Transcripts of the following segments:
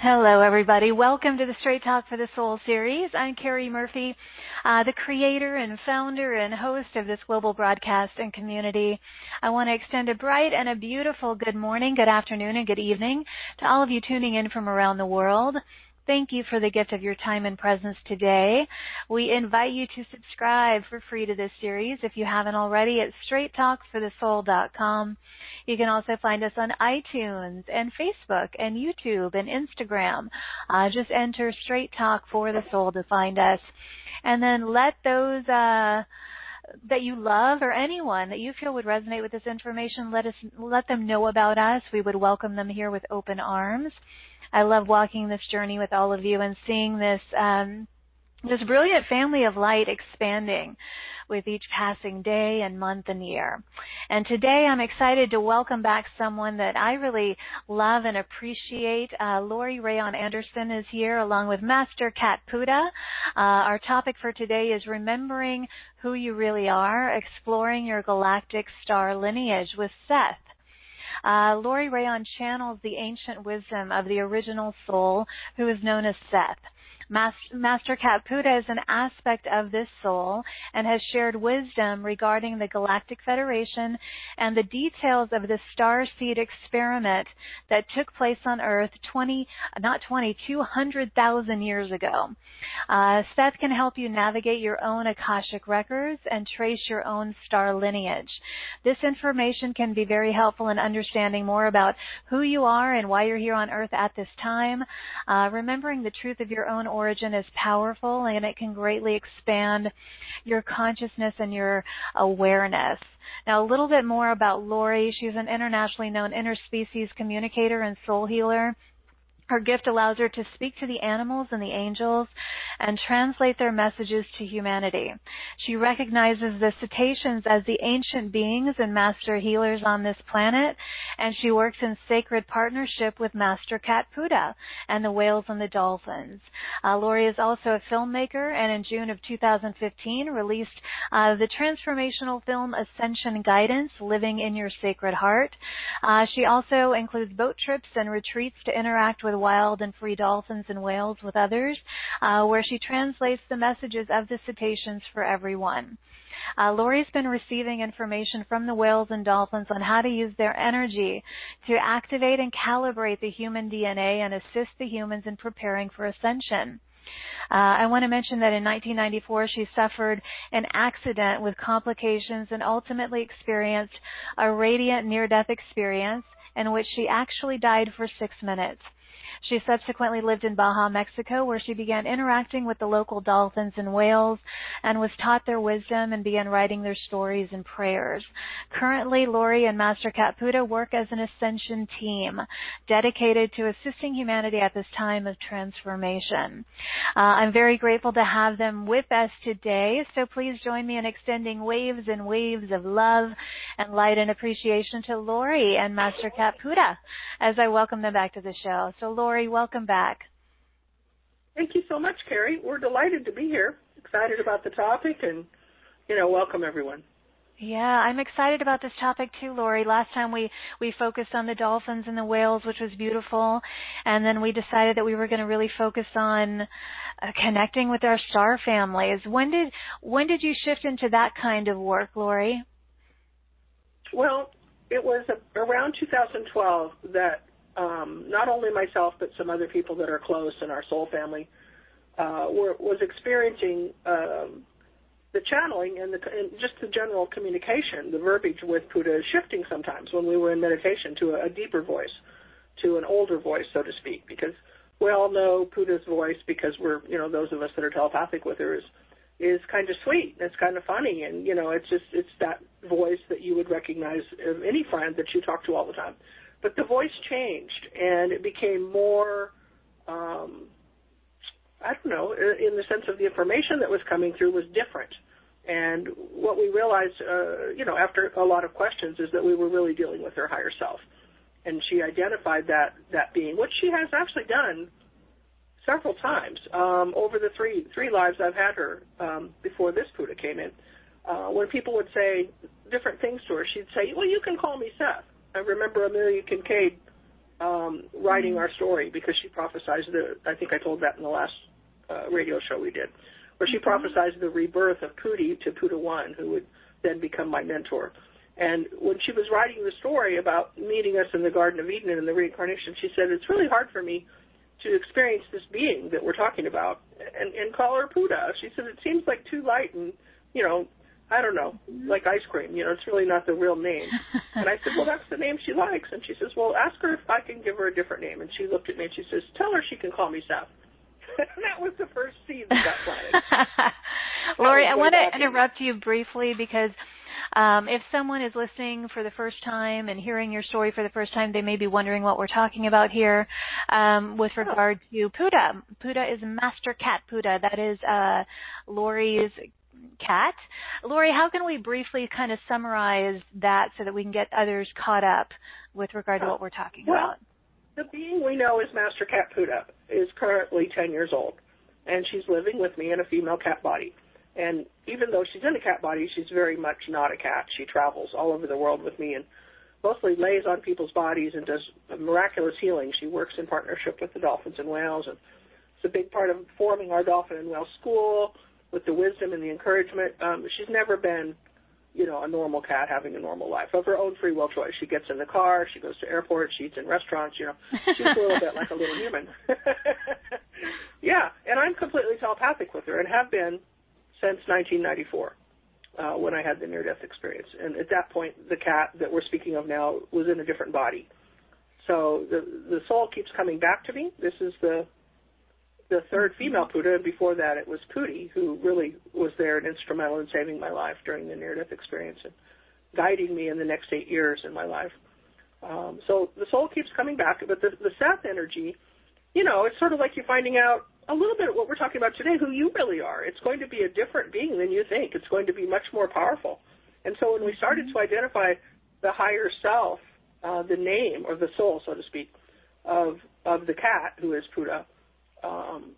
Hello, everybody. Welcome to the Straight Talk for the Soul series. I'm Carrie Murphy, the creator and founder and host of this global broadcast and community. I want to extend a bright and a beautiful good morning, good afternoon, and good evening to all of you tuning in from around the world. Thank you for the gift of your time and presence today. We invite you to subscribe for free to this series if you haven't already at straighttalksforthesoul.com. You can also find us on iTunes and Facebook and YouTube and Instagram. Just enter Straight Talk for the Soul to find us. And then let those that you love or anyone that you feel would resonate with this information, let them know about us. We would welcome them here with open arms. I love walking this journey with all of you and seeing this this brilliant family of light expanding with each passing day and month and year. And today I'm excited to welcome back someone that I really love and appreciate. Laurie Reyon Anderson is here along with Master Cat Puddah. Our topic for today is remembering who you really are, exploring your galactic star lineage with Seth. Laurie Reyon channels the ancient wisdom of the original soul who is known as Seth. Master Cat Puddah is an aspect of this soul and has shared wisdom regarding the Galactic Federation and the details of the starseed experiment that took place on Earth 200,000 years ago. Seth can help you navigate your own Akashic Records and trace your own star lineage. This information can be very helpful in understanding more about who you are and why you're here on Earth at this time. Remembering the truth of your own origin is powerful, and it can greatly expand your consciousness and your awareness. Now, a little bit more about Laurie. She's an internationally known interspecies communicator and soul healer. Her gift allows her to speak to the animals and the angels and translate their messages to humanity. She recognizes the Cetaceans as the ancient beings and master healers on this planet, and she works in sacred partnership with Master Cat Puddah and the Whales and the Dolphins. Laurie is also a filmmaker, and in June of 2015 released the transformational film Ascension Guidance, Living in Your Sacred Heart. She also includes boat trips and retreats to interact with wild and free dolphins and whales with others, where she translates the messages of the cetaceans for everyone. Laurie's been receiving information from the whales and dolphins on how to use their energy to activate and calibrate the human DNA and assist the humans in preparing for ascension. I want to mention that in 1994 she suffered an accident with complications and ultimately experienced a radiant near-death experience in which she actually died for 6 minutes. She subsequently lived in Baja, Mexico, where she began interacting with the local dolphins and whales and was taught their wisdom and began writing their stories and prayers. Currently, Laurie and Master Cat Puddah work as an ascension team dedicated to assisting humanity at this time of transformation. I'm very grateful to have them with us today, so please join me in extending waves and waves of love and light and appreciation to Laurie and Master Cat Puddah as I welcome them back to the show. So, Laurie, welcome back. Thank you so much, Carrie. We're delighted to be here, excited about the topic, and, welcome everyone. Yeah, I'm excited about this topic too, Laurie. Last time we focused on the dolphins and the whales, which was beautiful, and then we decided that we were going to really focus on connecting with our star families. When did you shift into that kind of work, Laurie? Well, it was around 2012 that not only myself but some other people that are close in our soul family was experiencing the channeling and just the general communication, the verbiage with Puddah shifting sometimes when we were in meditation to a deeper voice, to an older voice, so to speak, because we all know Puddah's voice because we're, those of us that are telepathic with her is kind of sweet. It's kind of funny, and, it's that voice that you would recognize of any friend that you talk to all the time. But the voice changed, and it became more, in the sense of the information that was coming through was different. And what we realized, after a lot of questions is that we were really dealing with her higher self. And she identified that being, which she has actually done several times over the three lives I've had her before this Puddah came in. When people would say different things to her, she'd say, well, you can call me Seth. I remember Amelia Kincaid writing our story because she prophesized I think I told that in the last radio show we did, where she prophesized the rebirth of Puddah to Puddah 1, who would then become my mentor. And when she was writing the story about meeting us in the Garden of Eden and the reincarnation, she said, it's really hard for me to experience this being that we're talking about and call her Puddah. She said, it seems like too light and, you know, I don't know, like ice cream. You know, it's really not the real name. And I said, well, that's the name she likes. And she says, well, ask her if I can give her a different name. And she looked at me and she says, tell her she can call me Seth. And that was the first seed that got planted. Laurie, I want to interrupt you briefly because if someone is listening for the first time and hearing your story for the first time, they may be wondering what we're talking about here with regard to Puddah. Puddah is Master Cat Puddah. That is Laurie's cat. Laurie, how can we briefly kind of summarize that so that we can get others caught up with regard to what we're talking about? The being we know as Master Cat Puddah is currently 10 years old, and she's living with me in a female cat body. And even though she's in a cat body, she's very much not a cat. She travels all over the world with me and mostly lays on people's bodies and does miraculous healing. She works in partnership with the dolphins and whales, and it's a big part of forming our dolphin and whale school with the wisdom and the encouragement. She's never been, you know, a normal cat having a normal life. Of her own free will choice. She gets in the car, she goes to airports, she eats in restaurants, you know. She's a little bit like a little human. Yeah, and I'm completely telepathic with her and have been since 1994 when I had the near-death experience. And at that point, the cat that we're speaking of now was in a different body. So the soul keeps coming back to me. This is the third female Puddah, and before that it was Puddah, who really was there and instrumental in saving my life during the near-death experience and guiding me in the next 8 years in my life. So the soul keeps coming back, but the Seth energy, you know, it's sort of like you're finding out a little bit of what we're talking about today, who you really are. It's going to be a different being than you think. It's going to be much more powerful. And so when we started to identify the higher self, the name, or the soul, so to speak, of the cat, who is Puddah,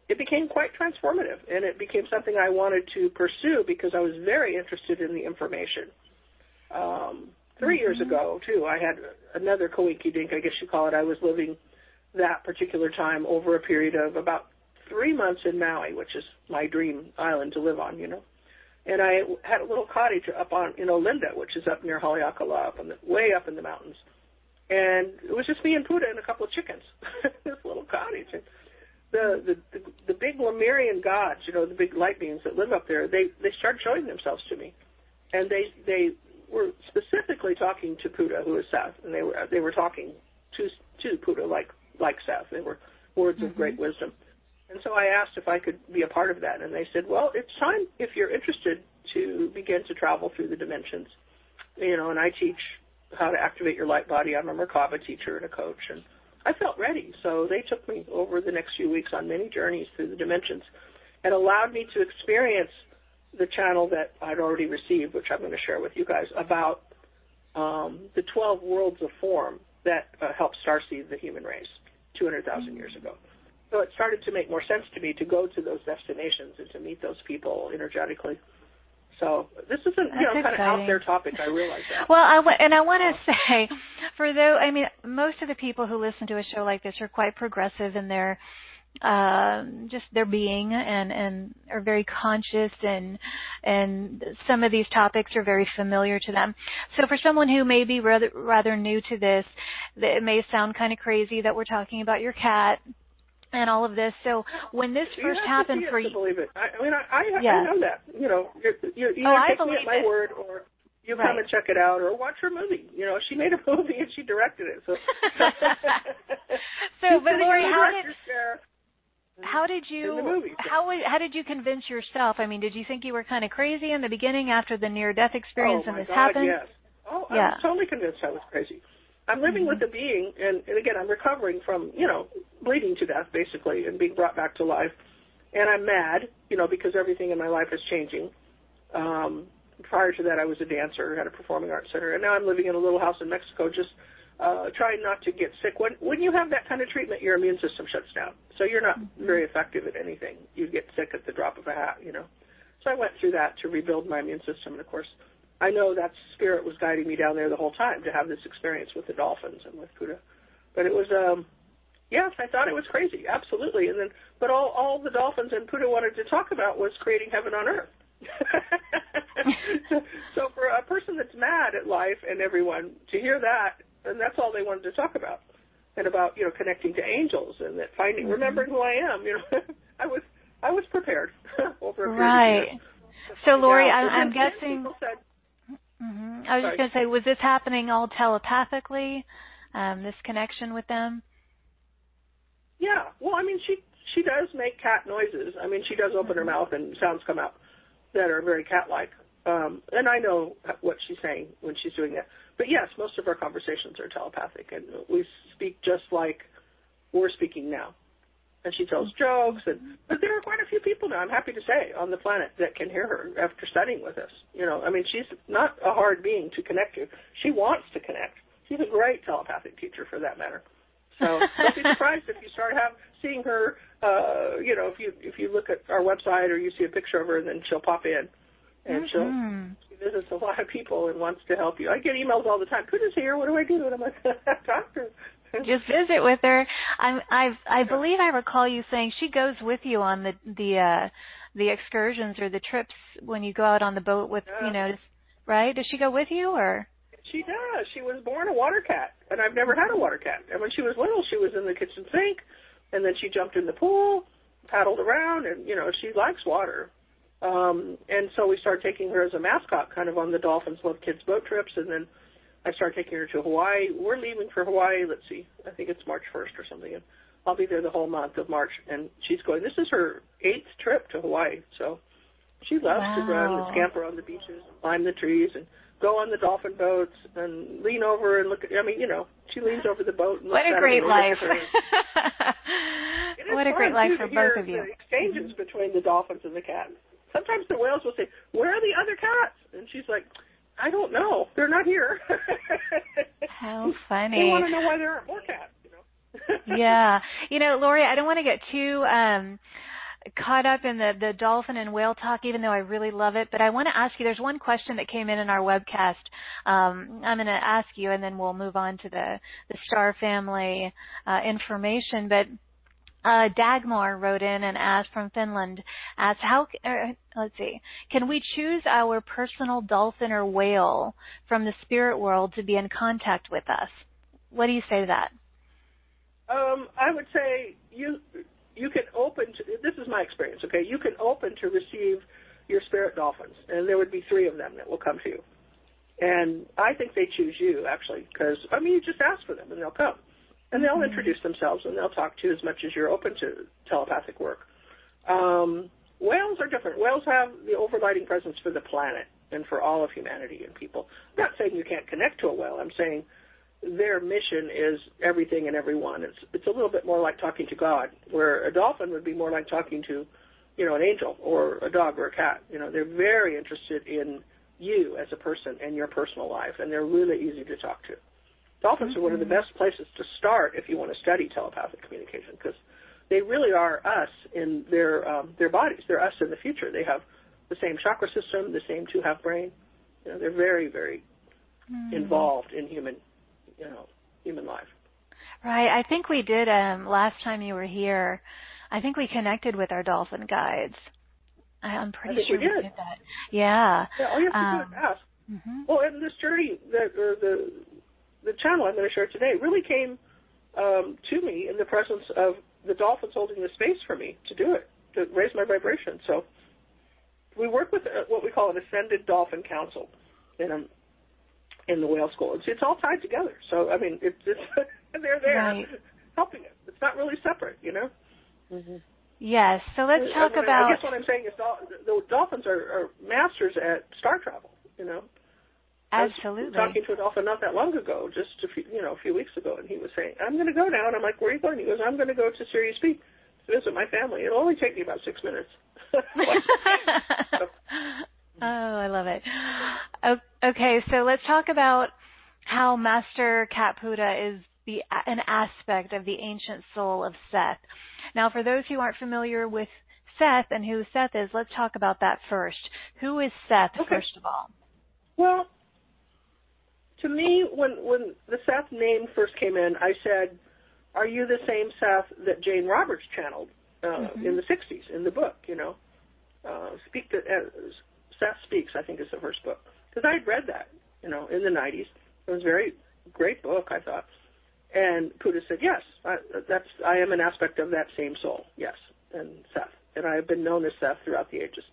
it became quite transformative, and it became something I wanted to pursue because I was very interested in the information. 3 years ago, too, I had another coinky-dink, I guess you call it. I was living that particular time over a period of about 3 months in Maui, which is my dream island to live on, you know. And I had a little cottage up on, in Olinda, which is up near Haleakala, way up in the mountains. And it was just me and Puddah and a couple of chickens, this little cottage. And the big Lemurian gods, you know, the big light beings that live up there, they started showing themselves to me. And they were specifically talking to Puddah, who is Seth, and they were talking to Puddah like Seth. They were words of great wisdom. And so I asked if I could be a part of that, and they said, well, it's time, if you're interested, to begin to travel through the dimensions. You know, and I teach how to activate your light body. I'm a Merkaba teacher and a coach, and I felt ready. So they took me over the next few weeks on many journeys through the dimensions and allowed me to experience the channel that I'd already received, which I'm going to share with you guys, about the 12 worlds of form that helped starseed the human race 200,000 years ago. So it started to make more sense to me to go to those destinations and to meet those people energetically. So this is a kind of out there topic. I realize that. Well, I want to say, most of the people who listen to a show like this are quite progressive in their just their being and are very conscious, and some of these topics are very familiar to them. So for someone who may be rather new to this, it may sound kind of crazy that we're talking about your cat and all of this. So when this first happened for you, believe it. I know that. You know, you either take me at my word, or you come and check it out, or watch her movie. You know, she made a movie and she directed it. So, but Laurie, how did you convince yourself? I mean, did you think you were kind of crazy in the beginning after the near-death experience and this happened? Yes. Oh, I was totally convinced I was crazy. I'm living with a being, and again, I'm recovering from, you know, bleeding to death, basically, and being brought back to life. And I'm mad, you know, because everything in my life is changing. Prior to that, I was a dancer, had a performing arts center, and now I'm living in a little house in Mexico, just trying not to get sick. When you have that kind of treatment, your immune system shuts down, so you're not very effective at anything. You get sick at the drop of a hat, you know. So I went through that to rebuild my immune system, and of course, I know that spirit was guiding me down there the whole time to have this experience with the dolphins and with Puddah. But it was, yes, I thought it was crazy, absolutely. And then, but all the dolphins and Puddah wanted to talk about was creating heaven on earth. So for a person that's mad at life and everyone to hear that, and that's all they wanted to talk about, and about, you know, connecting to angels and that finding, remembering who I am, you know, I was prepared over a period of years. So Laurie, I'm guessing. I was just going to say, was this happening all telepathically? This connection with them? Yeah. Well, I mean, she does make cat noises. I mean, she does open her mouth and sounds come out that are very cat-like. And I know what she's saying when she's doing that. But yes, most of our conversations are telepathic, and we speak just like we're speaking now. And she tells jokes, but there are quite a few people now, I'm happy to say, on the planet that can hear her after studying with us. You know, I mean, she's not a hard being to connect to. She wants to connect. She's a great telepathic teacher, for that matter. So don't be surprised if you start seeing her. You know, if you look at our website or you see a picture of her, and then she'll pop in, and she visits a lot of people and wants to help you. I get emails all the time. Puddah's here. What do I do? And I'm like, doctor. Just visit with her. I believe I recall you saying she goes with you on the excursions or the trips when you go out on the boat with, you know, right? Does she go with you, or? She does. She was born a water cat, and I've never had a water cat. And when she was little, she was in the kitchen sink, and then she jumped in the pool, paddled around, and, you know, she likes water. And so we started taking her as a mascot kind of on the Dolphins Love Kids boat trips, and then I started taking her to Hawaii. We're leaving for Hawaii, let's see, I think it's March 1st or something, and I'll be there the whole month of March, and she's going, this is her 8th trip to Hawaii, so she loves to run and scamper on the beaches, and climb the trees, and go on the dolphin boats, and lean over and look at, I mean, you know, she leans over the boat and looks at What a great life. What a great life for both of you. The exchanges between the dolphins and the cats. Sometimes the whales will say, where are the other cats? And she's like, I don't know. They're not here. How funny. They want to know why there aren't more cats, you know. Yeah. You know, Laurie, I don't want to get too caught up in the dolphin and whale talk, even though I really love it. But I want to ask you, there's one question that came in our webcast. I'm going to ask you, and then we'll move on to the star family information. But Dagmar wrote in and asked from Finland, asked, let's see, can we choose our personal dolphin or whale from the spirit world to be in contact with us? What do you say to that? I would say you can open to, this is my experience, okay, you can open to receive your spirit dolphins, and there would be 3 of them that will come to you. And I think they choose you, actually, because, I mean, you just ask for them, and they'll come. And they'll introduce themselves, and they'll talk to you as much as you're open to telepathic work. Whales are different. Whales have the overlighting presence for the planet and for all of humanity and people. I'm not saying you can't connect to a whale. I'm saying their mission is everything and everyone. It's a little bit more like talking to God, where a dolphin would be more like talking to, you know, an angel or a dog or a cat. You know, they're very interested in you as a person and your personal life, and they're really easy to talk to. Dolphins are one of the best places to start if you want to study telepathic communication, because they really are us in their bodies. They're us in the future. They have the same chakra system, the same 2-half brain. You know, they're very, very involved in human life. Right. I think we did last time you were here. I think we connected with our dolphin guides. I'm pretty sure we did that. Yeah. All you have to do is ask. Well, and this journey, the channel I'm going to share today really came to me in the presence of the dolphins holding the space for me to do it, to raise my vibration. So we work with what we call an ascended dolphin council in the whale school. It's all tied together. So, I mean, it's they're there helping us. It's not really separate, you know? Yes. So let's talk about... I guess what I'm saying is the dolphins are masters at star travel, you know? Absolutely. I was talking to a dolphin not that long ago, just a few weeks ago, and he was saying, I'm going to go now. And I'm like, where are you going? He goes, I'm going to go to Sirius B to visit my family. It'll only take me about 6 minutes. Oh, I love it. Okay, so let's talk about how Master Cat Puddah is an aspect of the ancient soul of Seth. Now, for those who aren't familiar with Seth and who Seth is, let's talk about that first. Who is Seth, first of all? Well, to me, when the Seth name first came in, I said, "Are you the same Seth that Jane Roberts channeled in the '60s in the book?" Seth Speaks, I think, is the first book, because I had read that, in the '90s. It was a very great book, I thought. And Puddah said, "Yes, I am an aspect of that same soul, yes," and Seth. And I have been known as Seth throughout the ages.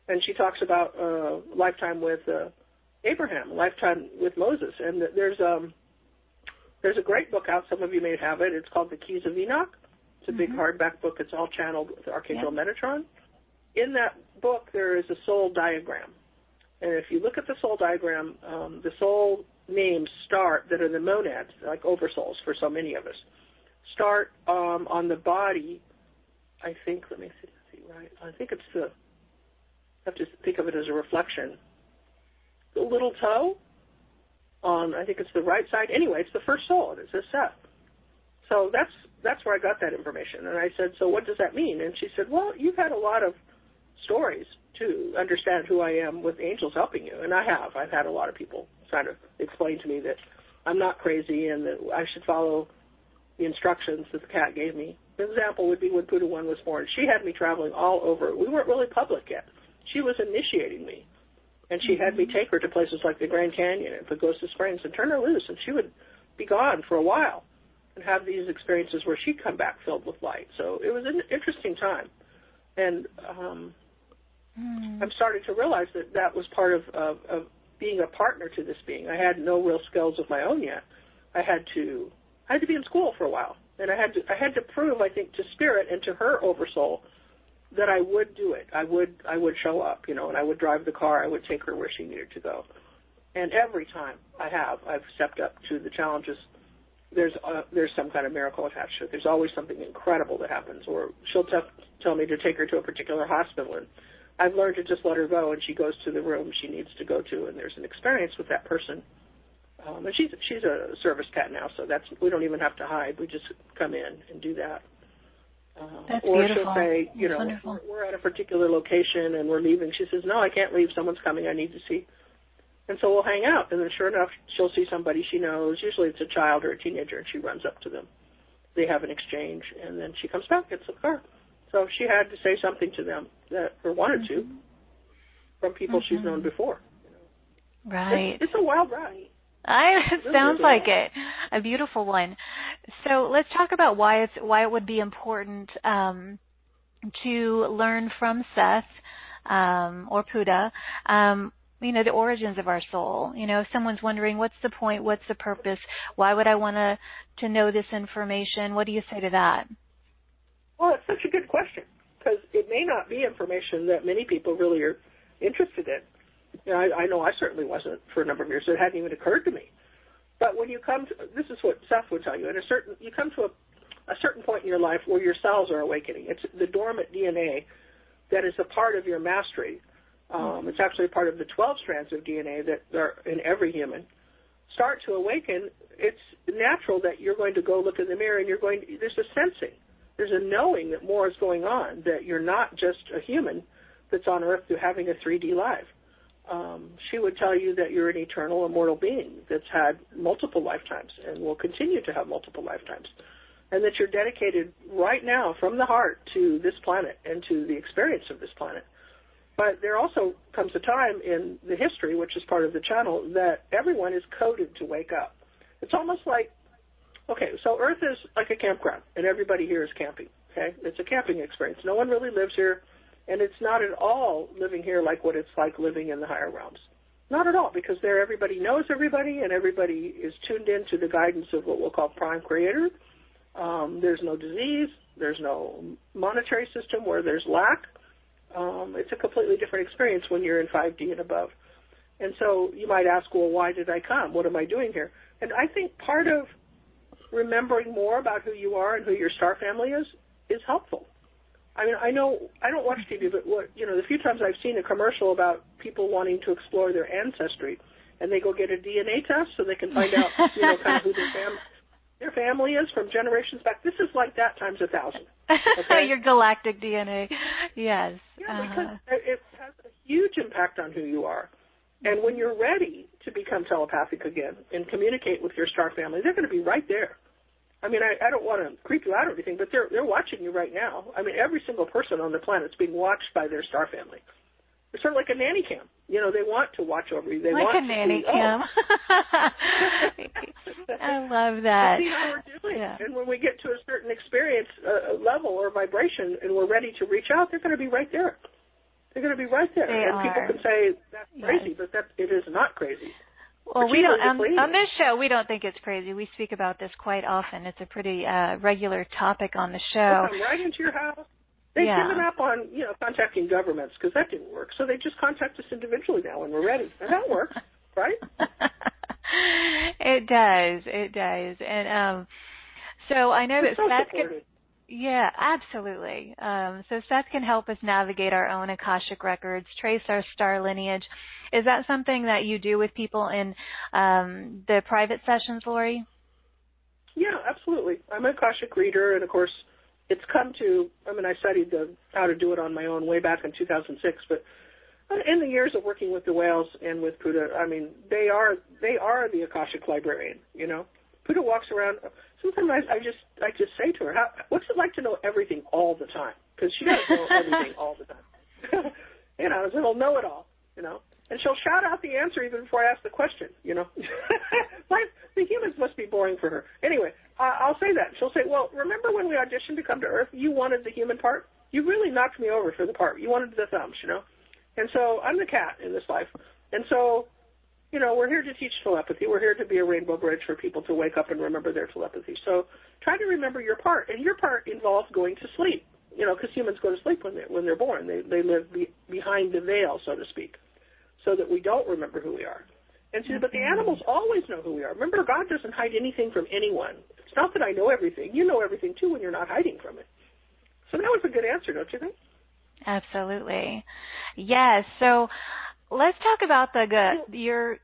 And she talks about lifetime with Abraham, lifetime with Moses. And there's a great book out. Some of you may have it. It's called The Keys of Enoch. It's a big hardback book. It's all channeled with Archangel Metatron. In that book, there is a soul diagram. And if you look at the soul diagram, the soul names start, that are the monads, like oversouls for so many of us, start on the body. I think, let me see, right? I think it's I have to think of it as a reflection. The little toe on, I think it's the right side. Anyway, it's the first soul, and it says Seth. So that's where I got that information. And I said, "So what does that mean?" And she said, "Well, you've had a lot of stories to understand who I am with angels helping you." And I have. I've had a lot of people trying to explain to me that I'm not crazy and that I should follow the instructions that the cat gave me. An example would be when Puddah 1 was born. She had me traveling all over. We weren't really public yet. She was initiating me. And she had me take her to places like the Grand Canyon and Pagosa Springs and turn her loose. And she would be gone for a while and have these experiences where she'd come back filled with light. So it was an interesting time. And I'm starting to realize that was part of being a partner to this being. I had no real skills of my own yet. I had to be in school for a while. And I had to prove, I think, to Spirit and to her oversoul that I would do it. I would show up, and I would drive the car. I would take her where she needed to go. And every time I've stepped up to the challenges. There's some kind of miracle attached to it. There's always something incredible that happens. Or she'll tell me to take her to a particular hospital, and I've learned to just let her go, and she goes to the room she needs to go to, and there's an experience with that person. And she's a service cat now, so we don't even have to hide. We just come in and do that. That's or beautiful. She'll say, we're at a particular location and we're leaving. She says, "No, I can't leave. Someone's coming. I need to see." And so we'll hang out, and then sure enough, she'll see somebody she knows. Usually it's a child or a teenager, and she runs up to them. They have an exchange, and then she comes back, gets the car. So she had to say something to them or wanted to from people she's known before. Right. It's a wild ride. It sounds like it. A beautiful one. So let's talk about why it would be important to learn from Seth or Puddah, the origins of our soul. If someone's wondering, what's the point, what's the purpose, why would I want to know this information? What do you say to that? Well, it's such a good question, because it may not be information that many people really are interested in. I know I certainly wasn't for a number of years. It hadn't even occurred to me. But when you come to, this is what Seth would tell you, you come to a certain point in your life where your cells are awakening. It's the dormant DNA that is a part of your mastery. It's actually a part of the 12 strands of DNA that are in every human. Start to awaken, it's natural that you're going to go look in the mirror and there's a sensing. There's a knowing that more is going on, that you're not just a human that's on Earth through having a 3D life. She would tell you that you're an eternal, immortal being that's had multiple lifetimes and will continue to have multiple lifetimes, and that you're dedicated right now from the heart to this planet and to the experience of this planet. But there also comes a time in the history, which is part of the channel, that everyone is coded to wake up. It's almost like, so Earth is like a campground, and everybody here is camping, okay? It's a camping experience. No one really lives here. And it's not at all living here like what it's like living in the higher realms. Not at all, because there everybody knows everybody, and everybody is tuned in to the guidance of what we'll call Prime Creator. There's no disease. There's no monetary system where there's lack. It's a completely different experience when you're in 5D and above. And so you might ask, well, why did I come? What am I doing here? And I think part of remembering more about who you are and who your star family is helpful. I mean, I know I don't watch TV, but the few times I've seen a commercial about people wanting to explore their ancestry, and they go get a DNA test so they can find out, kind of who their family is from generations back. This is like that times 1,000. Okay? Your galactic DNA, yes. Yeah, because it has a huge impact on who you are. And when you're ready to become telepathic again and communicate with your star family, they're going to be right there. I mean, I don't want to creep you out or anything, but they're watching you right now. I mean, every single person on the planet is being watched by their star family. It's sort of like a nanny cam. You know, they want to watch over you. They like want a nanny cam. I love that. See how we're doing. Yeah. And when we get to a certain experience level or vibration and we're ready to reach out, they're going to be right there. They're going to be right there. They and are. people can say, that's crazy, yes. but it is not crazy. Well, we don't on this show. We don't think it's crazy. We speak about this quite often. It's a pretty regular topic on the show. They come right into your house. They've given up on contacting governments because that didn't work. So they just contact us individually now when we're ready, and that works, right? It does. It does. And so I know that Seth can. Yeah, absolutely. So Seth can help us navigate our own Akashic records, trace our star lineage. Is that something that you do with people in the private sessions, Laurie? Yeah, absolutely. I'm an Akashic reader, and of course, it's come to, I studied how to do it on my own way back in 2006, but in the years of working with the whales and with Puddah, they are the Akashic librarian, you know. Puddah walks around. Sometimes I just say to her, what's it like to know everything all the time? Because she doesn't know everything all the time. You know, it's a little know-it-all, you know. And she'll shout out the answer even before I ask the question, you know. Like, the humans must be boring for her. Anyway, I'll say that. She'll say, well, remember when we auditioned to come to Earth, you wanted the human part? You really knocked me over for the part. You wanted the thumbs, you know. And so I'm the cat in this life. And so, you know, we're here to teach telepathy. We're here to be a rainbow bridge for people to wake up and remember their telepathy. So try to remember your part. And your part involves going to sleep, you know, because humans go to sleep when they're born. They live behind the veil, so to speak, so that we don't remember who we are. And so, but the animals always know who we are. Remember, God doesn't hide anything from anyone. It's not that I know everything. You know everything, too, when you're not hiding from it. So that was a good answer, don't you think? Absolutely. Yes. So let's talk about your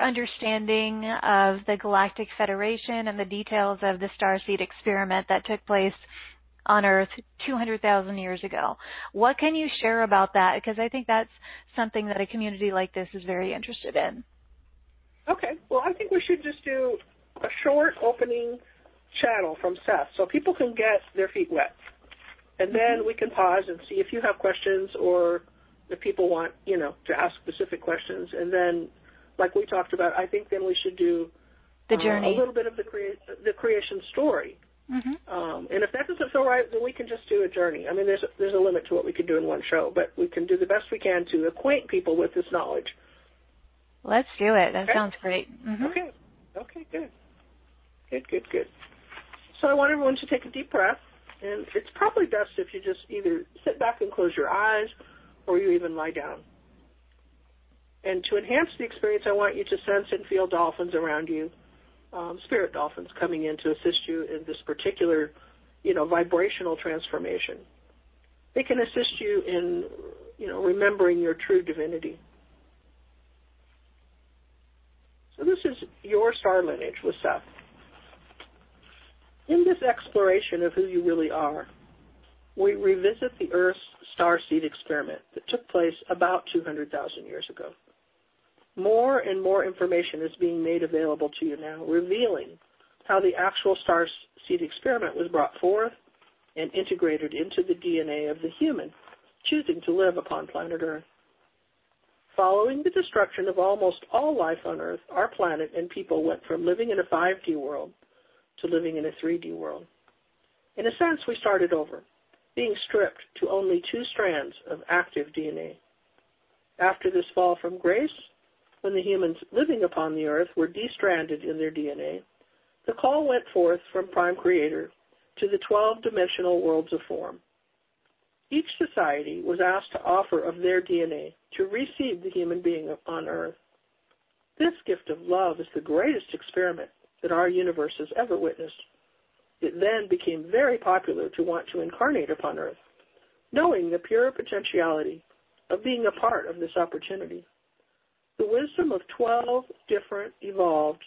understanding of the Galactic Federation and the details of the Starseed experiment that took place on Earth 200,000 years ago. What can you share about that? Because I think that's something that a community like this is very interested in. Okay. Well, I think we should just do a short opening channel from Seth so people can get their feet wet. And then we can pause and see if you have questions or if people want, you know, to ask specific questions. And then, like we talked about, I think then we should do the journey, a little bit of the creation story. Mm-hmm. And if that doesn't feel right, then we can just do a journey. I mean, there's a limit to what we can do in one show, but we can do the best we can to acquaint people with this knowledge. Let's do it. That sounds great. Mm-hmm. Okay, good. Good. So I want everyone to take a deep breath, and it's probably best if you just either sit back and close your eyes or you even lie down. And to enhance the experience, I want you to sense and feel dolphins around you. Spirit dolphins coming in to assist you in this particular, you know, vibrational transformation. They can assist you in, you know, remembering your true divinity. So this is your star lineage with Seth. In this exploration of who you really are, we revisit the Earth's starseed experiment that took place about 200,000 years ago. More and more information is being made available to you now, revealing how the actual starseed experiment was brought forth and integrated into the DNA of the human choosing to live upon planet Earth. Following the destruction of almost all life on Earth, our planet and people went from living in a 5D world to living in a 3D world. In a sense, we started over, being stripped to only 2 strands of active DNA. After this fall from grace, when the humans living upon the Earth were destranded in their DNA, the call went forth from Prime Creator to the 12-dimensional worlds of form. Each society was asked to offer of their DNA to receive the human being on Earth. This gift of love is the greatest experiment that our universe has ever witnessed. It then became very popular to want to incarnate upon Earth, knowing the pure potentiality of being a part of this opportunity. The wisdom of 12 different evolved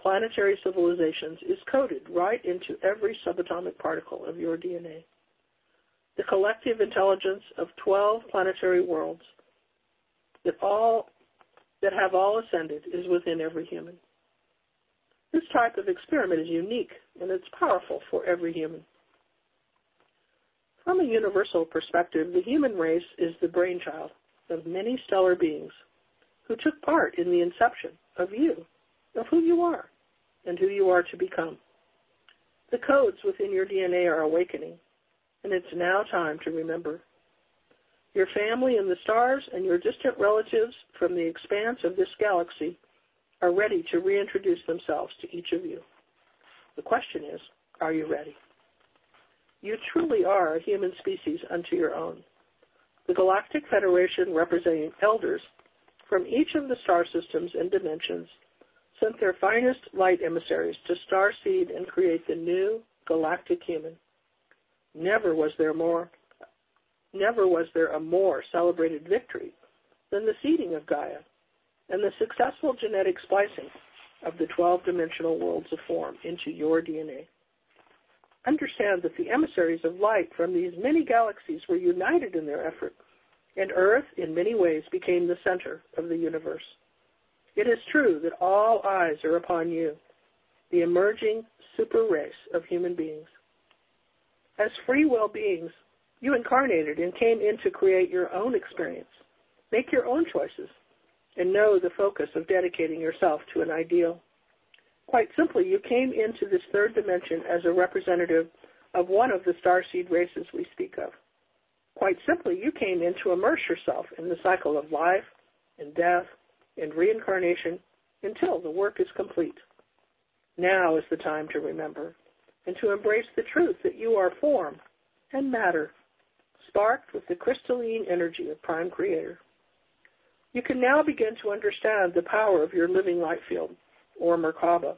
planetary civilizations is coded right into every subatomic particle of your DNA. The collective intelligence of 12 planetary worlds that all that have all ascended is within every human. This type of experiment is unique, and it's powerful for every human. From a universal perspective, the human race is the brainchild of many stellar beings who took part in the inception of you, of who you are, and who you are to become. The codes within your DNA are awakening, and it's now time to remember. Your family in the stars and your distant relatives from the expanse of this galaxy are ready to reintroduce themselves to each of you. The question is, are you ready? You truly are a human species unto your own. The Galactic Federation, representing elders from each of the star systems and dimensions, sent their finest light emissaries to starseed and create the new galactic human. Never was there a more celebrated victory than the seeding of Gaia and the successful genetic splicing of the 12-dimensional worlds of form into your DNA. Understand that the emissaries of light from these many galaxies were united in their effort, and Earth, in many ways, became the center of the universe. It is true that all eyes are upon you, the emerging super race of human beings. As free will beings, you incarnated and came in to create your own experience, make your own choices, and know the focus of dedicating yourself to an ideal. Quite simply, you came into this third dimension as a representative of one of the starseed races we speak of. Quite simply, you came in to immerse yourself in the cycle of life and death and reincarnation until the work is complete. Now is the time to remember and to embrace the truth that you are form and matter, sparked with the crystalline energy of Prime Creator. You can now begin to understand the power of your living light field, or Merkaba,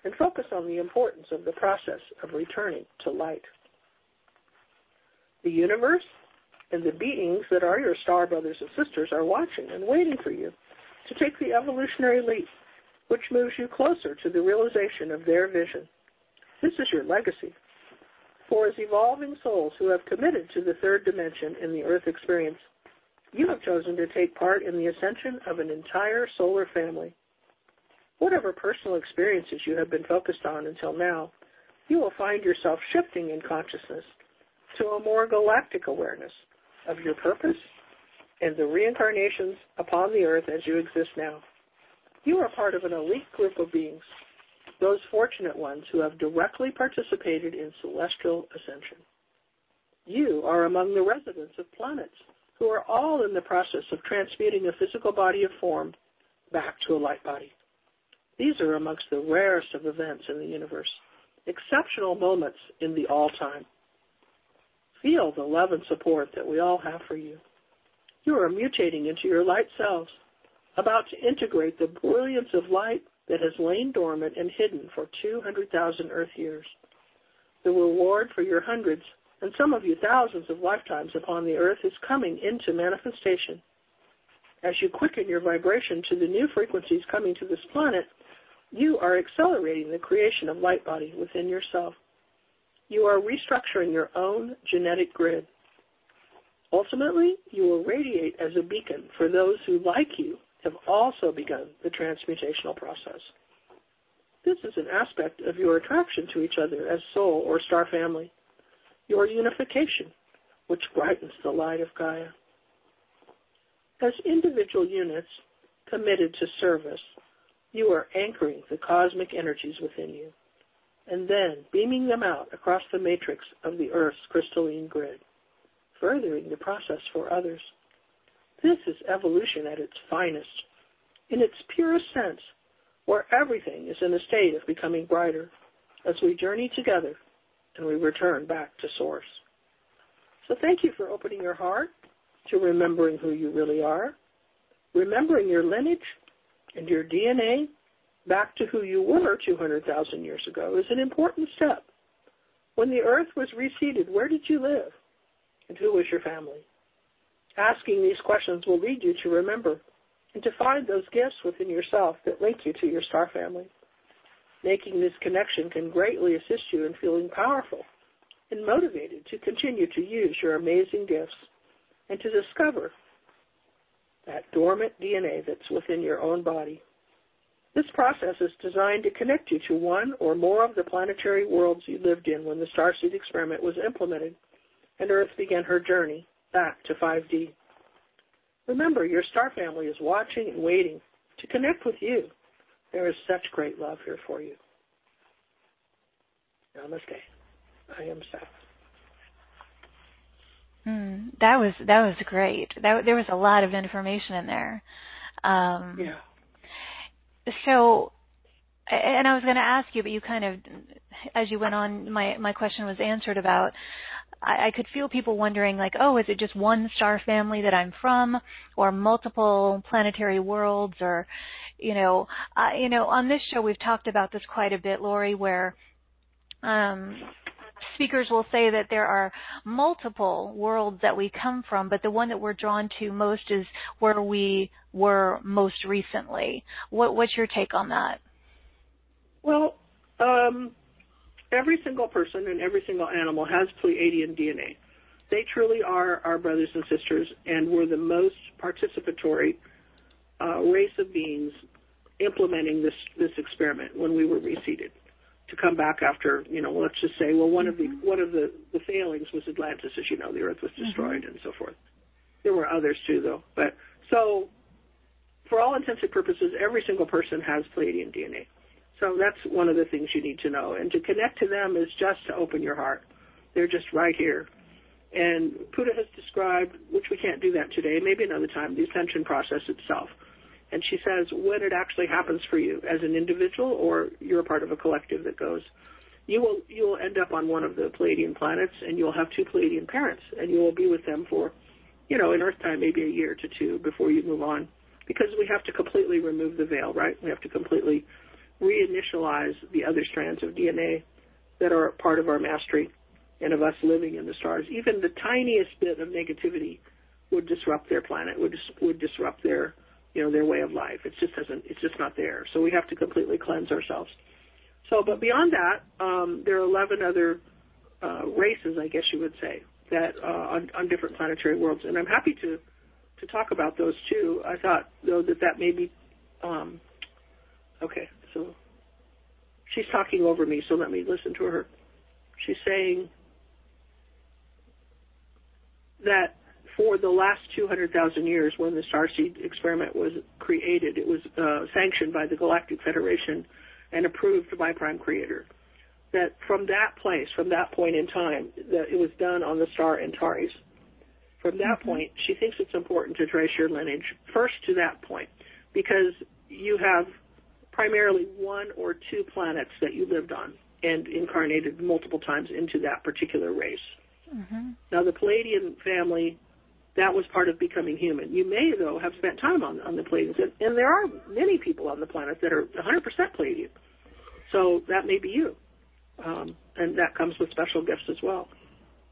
and focus on the importance of the process of returning to light. The universe and the beings that are your star brothers and sisters are watching and waiting for you to take the evolutionary leap, which moves you closer to the realization of their vision. This is your legacy. For as evolving souls who have committed to the third dimension in the Earth experience, you have chosen to take part in the ascension of an entire solar family. Whatever personal experiences you have been focused on until now, you will find yourself shifting in consciousness to a more galactic awareness of your purpose and the reincarnations upon the Earth as you exist now. You are part of an elite group of beings, those fortunate ones who have directly participated in celestial ascension. You are among the residents of planets who are all in the process of transmuting a physical body of form back to a light body. These are amongst the rarest of events in the universe, exceptional moments in the all-time. Feel the love and support that we all have for you. You are mutating into your light selves, about to integrate the brilliance of light that has lain dormant and hidden for 200,000 Earth years. The reward for your hundreds, and some of you thousands of lifetimes upon the Earth is coming into manifestation. As you quicken your vibration to the new frequencies coming to this planet, you are accelerating the creation of light body within yourself. You are restructuring your own genetic grid. Ultimately, you will radiate as a beacon for those who, like you, have also begun the transmutational process. This is an aspect of your attraction to each other as soul or star family, your unification, which brightens the light of Gaia. As individual units committed to service, you are anchoring the cosmic energies within you, and then beaming them out across the matrix of the Earth's crystalline grid, furthering the process for others. This is evolution at its finest, in its purest sense, where everything is in a state of becoming brighter as we journey together and we return back to Source. So thank you for opening your heart to remembering who you really are, remembering your lineage and your DNA back to who you were 200,000 years ago is an important step. When the Earth was reseeded, where did you live? And who was your family? Asking these questions will lead you to remember and to find those gifts within yourself that link you to your star family. Making this connection can greatly assist you in feeling powerful and motivated to continue to use your amazing gifts and to discover that dormant DNA that's within your own body. This process is designed to connect you to one or more of the planetary worlds you lived in when the starseed experiment was implemented and Earth began her journey back to 5D. Remember, your star family is watching and waiting to connect with you. There is such great love here for you. Namaste. I am Seth. That was great. There was a lot of information in there. Yeah. So, and I was going to ask you, but you kind of, as you went on, my question was answered about, I could feel people wondering, like, oh, is it just one star family that I'm from, or multiple planetary worlds, or, on this show we've talked about this quite a bit, Laurie, where speakers will say that there are multiple worlds that we come from, but the one that we're drawn to most is where we were most recently. What's your take on that? Well, every single person and every single animal has Pleiadian DNA. They truly are our brothers and sisters, and we're the most participatory race of beings implementing this experiment when we were reseeded to come back after, let's just say, well, one of the failings was Atlantis, as you know, the Earth was destroyed and so forth. There were others too, though. But so, for all intents and purposes, every single person has Pleiadian DNA. So that's one of the things you need to know. And to connect to them is just to open your heart. They're just right here. And Puddah has described, which we can't do that today, maybe another time, the ascension process itself. And she says when it actually happens for you as an individual or you're a part of a collective that goes, you will end up on one of the Pleiadian planets and you'll have two Pleiadian parents and you will be with them for, in Earth time, maybe a year to two before you move on. Because we have to completely remove the veil, right? We have to completely reinitialize the other strands of DNA that are part of our mastery and of us living in the stars. Even the tiniest bit of negativity would disrupt their planet, would disrupt their way of life. It's just not there. So we have to completely cleanse ourselves. So, but beyond that, there are 11 other races, I guess you would say, that on different planetary worlds. And I'm happy to talk about those too. I thought, though, that may be, okay, so she's talking over me, so let me listen to her. She's saying that for the last 200,000 years when the starseed experiment was created, it was sanctioned by the Galactic Federation and approved by Prime Creator. That from that place, from that point in time, that it was done on the star Antares. From that point, she thinks it's important to trace your lineage first to that point because you have primarily one or two planets that you lived on and incarnated multiple times into that particular race. Now, the Pleiadian family, that was part of becoming human. You may, though, have spent time on the Pleiadians, and there are many people on the planet that are 100% Pleiadian. So that may be you, and that comes with special gifts as well.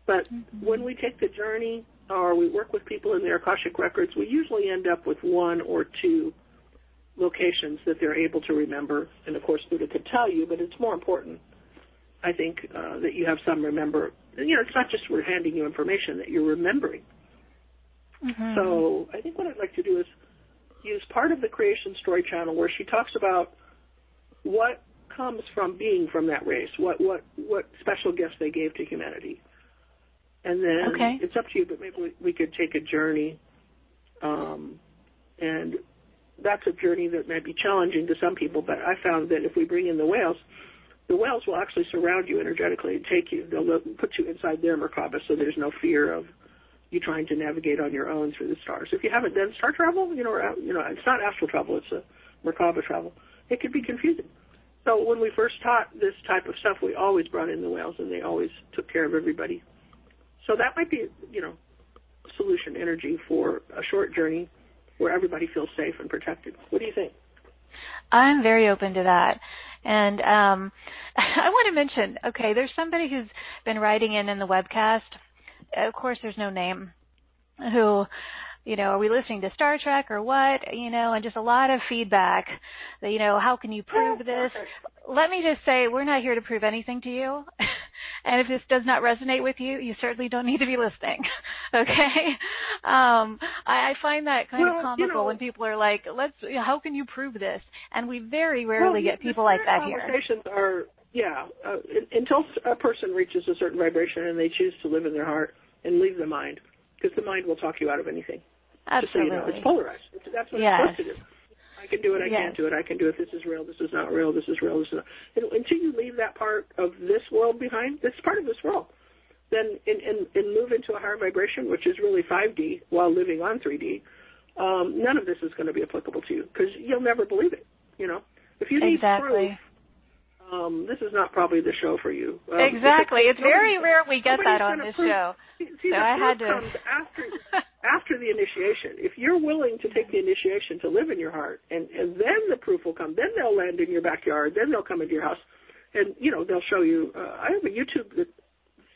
But when we take the journey or we work with people in their Akashic Records, we usually end up with one or two locations that they're able to remember. And, of course, Puddah could tell you, but it's more important, I think, that you have some remember. It's not just we're handing you information, that you're remembering. So I think what I'd like to do is use part of the Creation Story channel where she talks about what comes from being from that race, what special gifts they gave to humanity. And then it's up to you, but maybe we could take a journey. And that's a journey that might be challenging to some people, but I found that if we bring in the whales will actually surround you energetically and take you. They'll put you inside their Merkaba so there's no fear of you trying to navigate on your own through the stars. If you haven't done star travel, it's not astral travel, it's a Merkaba travel. It could be confusing. So when we first taught this type of stuff, we always brought in the whales, and they always took care of everybody. So that might be, solution energy for a short journey where everybody feels safe and protected. What do you think? I'm very open to that. And I want to mention, there's somebody who's been writing in the webcast. Of course, there's no name. Who, are we listening to Star Trek or what? And just a lot of feedback that, how can you prove this? Let me just say, we're not here to prove anything to you. And if this does not resonate with you, you certainly don't need to be listening. Okay? I find that kind of comical when people are like, how can you prove this? And we very rarely get people like that here. Conversations are, until a person reaches a certain vibration and they choose to live in their heart and leave the mind, because the mind will talk you out of anything. Absolutely. Just so you know, it's polarized. That's what it's supposed to do. I can do it, I can't do it, I can do it, this is real, this is not real, this is real, this is not. Until you leave that part of this world behind, that's part of this world, then and move into a higher vibration, which is really 5D, while living on 3D, none of this is going to be applicable to you, because you'll never believe it, you know. If you need proof, this is not probably the show for you. Exactly. It's very rare we get that on this show. See, so I had to. Comes after the initiation. If you're willing to take the initiation to live in your heart, and then the proof will come. Then they'll land in your backyard. Then they'll come into your house, and they'll show you. I have a YouTube that's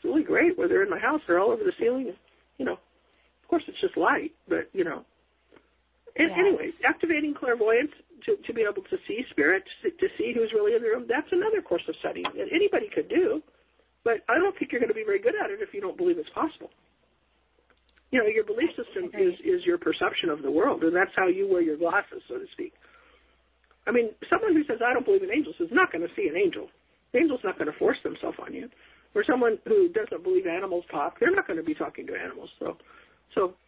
really great where they're in my house. They're all over the ceiling. Of course it's just light, but Anyway, activating clairvoyance to be able to see spirits, to see who's really in the room, that's another course of study that anybody could do, but I don't think you're going to be very good at it if you don't believe it's possible. Your belief system is your perception of the world, and that's how you wear your glasses, so to speak. I mean, someone who says, I don't believe in angels is not going to see an angel. The angel's not going to force themselves on you. Or someone who doesn't believe animals talk, they're not going to be talking to animals. So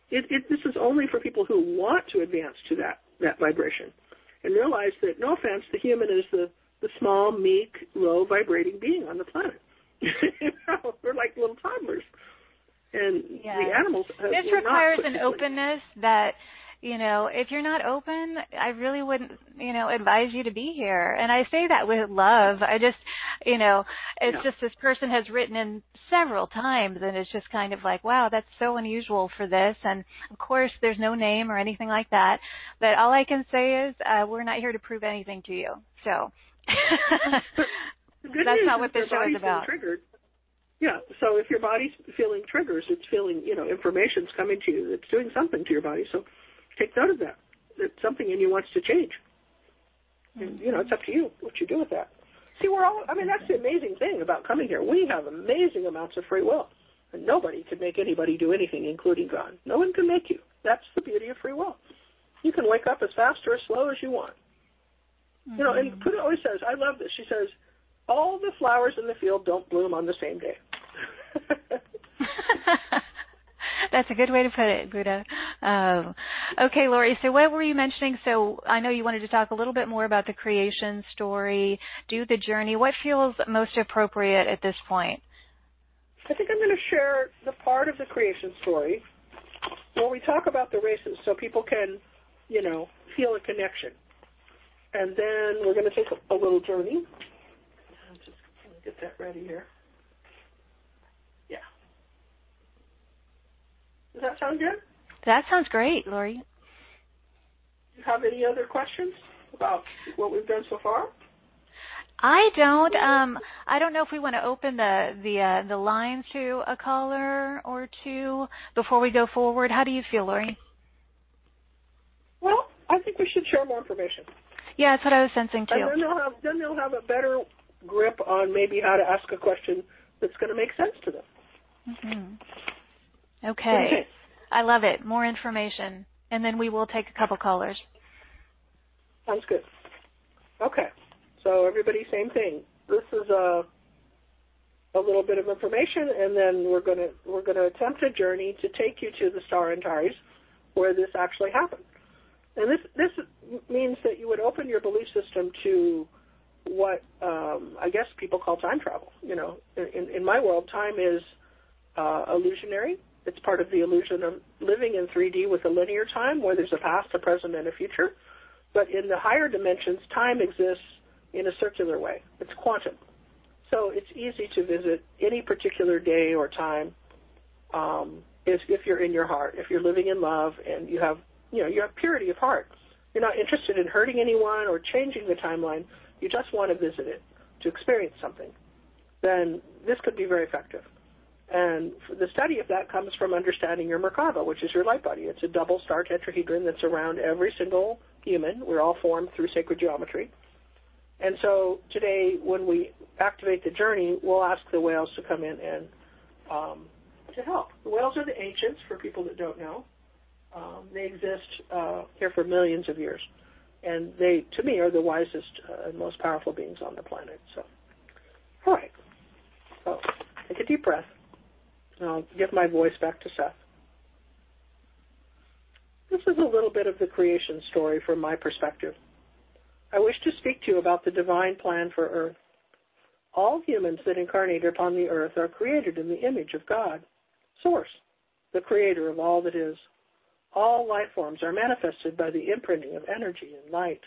this is only for people who want to advance to that vibration and realize that, no offense, the human is the small, meek, low vibrating being on the planet. We're like little toddlers. And the animals this requires an openness that, if you're not open, I really wouldn't, advise you to be here. And I say that with love. I just, it's just this person has written in several times, and it's just kind of like, wow, that's so unusual for this. And, of course, there's no name or anything like that. But all I can say is we're not here to prove anything to you. So that's not what this show is about. Triggered. Yeah, so if your body's feeling triggers, it's feeling, information's coming to you. It's doing something to your body. So take note of that. That something in you wants to change. And, it's up to you what you do with that. See, that's the amazing thing about coming here. We have amazing amounts of free will. And nobody can make anybody do anything, including God. No one can make you. That's the beauty of free will. You can wake up as fast or as slow as you want. And Puddah always says, I love this. She says, all the flowers in the field don't bloom on the same day. That's a good way to put it, Puddah. Okay, Laurie, so what were you mentioning? So I know you wanted to talk a little bit more about the creation story, do the journey. What feels most appropriate at this point? I think I'm going to share the part of the creation story where we talk about the races so people can, feel a connection. And then we're going to take a little journey. I'm just going to get that ready here. Yeah. Does that sound good? That sounds great, Laurie. Do you have any other questions about what we've done so far? I don't. I don't know if we want to open the lines to a caller or two before we go forward. How do you feel, Laurie? Well, I think we should share more information. Yeah, that's what I was sensing too. And then they'll have a better grip on maybe how to ask a question that's going to make sense to them. Mm-hmm. Okay. I love it. More information. And then we will take a couple callers. Sounds good. Okay. So everybody, same thing. This is a little bit of information, and then we're going to attempt a journey to take you to the Star Antares where this actually happened. And this means that you would open your belief system to what I guess people call time travel. In my world, time is illusionary. It's part of the illusion of living in 3D with a linear time where there's a past, a present, and a future. But in the higher dimensions, time exists in a circular way. It's quantum. So it's easy to visit any particular day or time if you're in your heart, if you're living in love and you have purity of heart. You're not interested in hurting anyone or changing the timeline. You just want to visit it, to experience something. Then this could be very effective. And the study of that comes from understanding your Merkaba, which is your light body. It's a double star tetrahedron that's around every single human. We're all formed through sacred geometry. And so today, when we activate the journey, we'll ask the whales to come in and to help. The whales are the ancients, for people that don't know. They exist here for millions of years. And they, to me, are the wisest and most powerful beings on the planet. So, all right. So, take a deep breath. And I'll give my voice back to Seth. This is a little bit of the creation story from my perspective. I wish to speak to you about the divine plan for Earth. All humans that incarnate upon the Earth are created in the image of God, Source, the creator of all that is. All life forms are manifested by the imprinting of energy and light,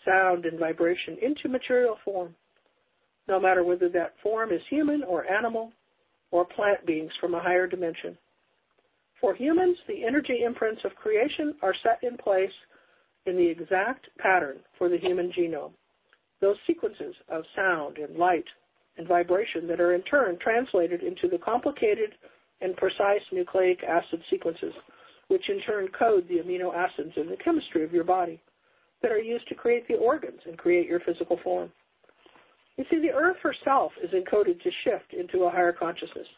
sound and vibration into material form, no matter whether that form is human or animal or plant beings from a higher dimension. For humans, the energy imprints of creation are set in place in the exact pattern for the human genome. Those sequences of sound and light and vibration that are in turn translated into the complicated and precise nucleic acid sequences, which in turn code the amino acids in the chemistry of your body that are used to create the organs and create your physical form. You see, the Earth herself is encoded to shift into a higher consciousness,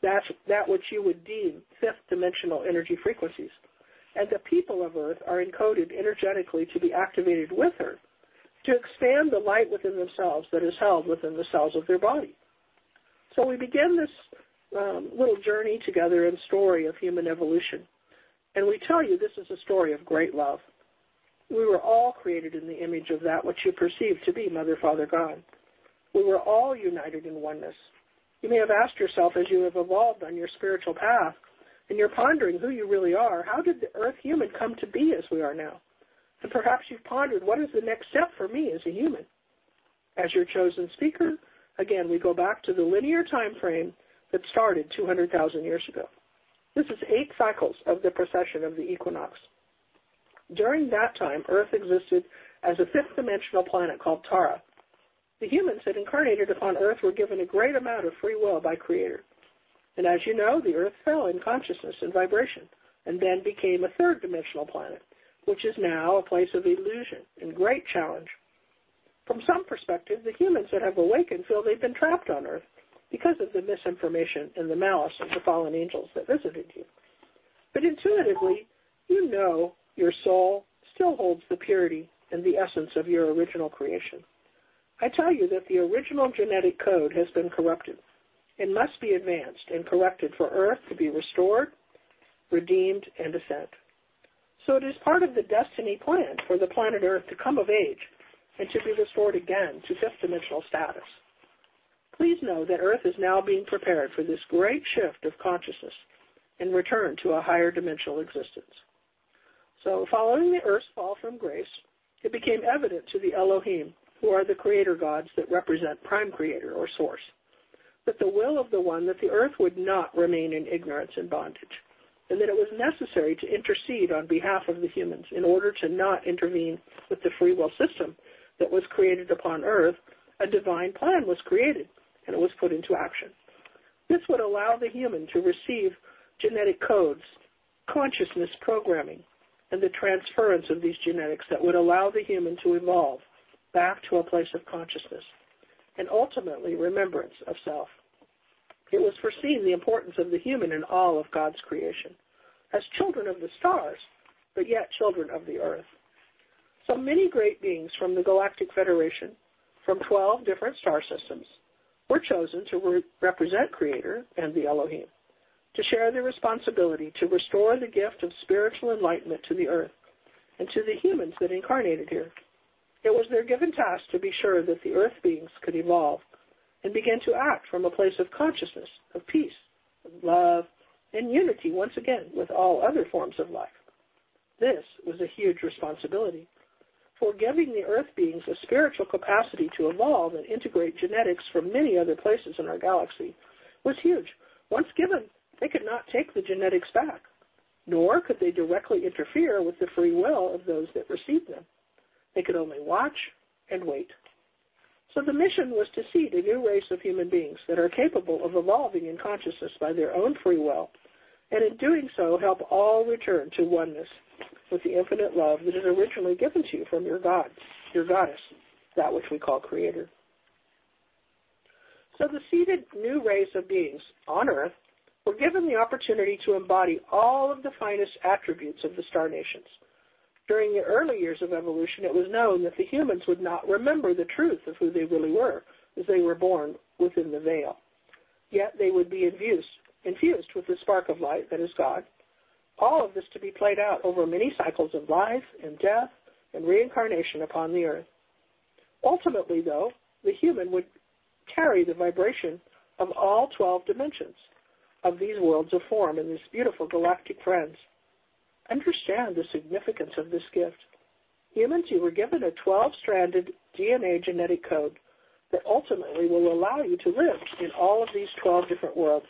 that which you would deem fifth-dimensional energy frequencies. And the people of Earth are encoded energetically to be activated with her to expand the light within themselves that is held within the cells of their body. So we begin this little journey together and story of human evolution. And we tell you this is a story of great love. We were all created in the image of that which you perceive to be Mother, Father, God. We were all united in oneness. You may have asked yourself as you have evolved on your spiritual path, and you're pondering who you really are, how did the Earth human come to be as we are now? And perhaps you've pondered, what is the next step for me as a human? As your chosen speaker, again, we go back to the linear time frame that started 200,000 years ago. This is 8 cycles of the precession of the equinox. During that time, Earth existed as a fifth-dimensional planet called Tara. The humans that incarnated upon Earth were given a great amount of free will by Creator. And as you know, the Earth fell in consciousness and vibration and then became a third-dimensional planet, which is now a place of illusion and great challenge. From some perspective, the humans that have awakened feel they've been trapped on Earth because of the misinformation and the malice of the fallen angels that visited you. But intuitively, you know your soul still holds the purity and the essence of your original creation. I tell you that the original genetic code has been corrupted and must be advanced and corrected for Earth to be restored, redeemed, and ascent. So it is part of the destiny plan for the planet Earth to come of age and to be restored again to fifth-dimensional status. Please know that Earth is now being prepared for this great shift of consciousness and return to a higher dimensional existence. So following the Earth's fall from grace, it became evident to the Elohim, who are the creator gods that represent prime creator or source, that the will of the one that the Earth would not remain in ignorance and bondage, and that it was necessary to intercede on behalf of the humans in order to not intervene with the free will system that was created upon Earth. A divine plan was created, and it was put into action. This would allow the human to receive genetic codes, consciousness programming, and the transference of these genetics that would allow the human to evolve back to a place of consciousness and ultimately remembrance of self. It was foreseen the importance of the human in all of God's creation as children of the stars, but yet children of the Earth. So many great beings from the Galactic Federation, from 12 different star systems, were chosen to represent Creator and the Elohim, to share the responsibility to restore the gift of spiritual enlightenment to the Earth and to the humans that incarnated here. It was their given task to be sure that the Earth beings could evolve and begin to act from a place of consciousness, of peace, of love, and unity once again with all other forms of life. This was a huge responsibility, for giving the Earth beings a spiritual capacity to evolve and integrate genetics from many other places in our galaxy was huge. Once given, they could not take the genetics back, nor could they directly interfere with the free will of those that received them. They could only watch and wait. So the mission was to seed a new race of human beings that are capable of evolving in consciousness by their own free will, and in doing so help all return to oneness with the infinite love that is originally given to you from your God, your goddess, that which we call Creator. So the seeded new race of beings on Earth were given the opportunity to embody all of the finest attributes of the star nations. During the early years of evolution, it was known that the humans would not remember the truth of who they really were as they were born within the veil. Yet they would be infused with the spark of light that is God. All of this to be played out over many cycles of life and death and reincarnation upon the earth. Ultimately, though, the human would carry the vibration of all 12 dimensions of these worlds of form and these beautiful galactic friends. Understand the significance of this gift. Humans, you were given a 12-stranded DNA genetic code that ultimately will allow you to live in all of these 12 different worlds.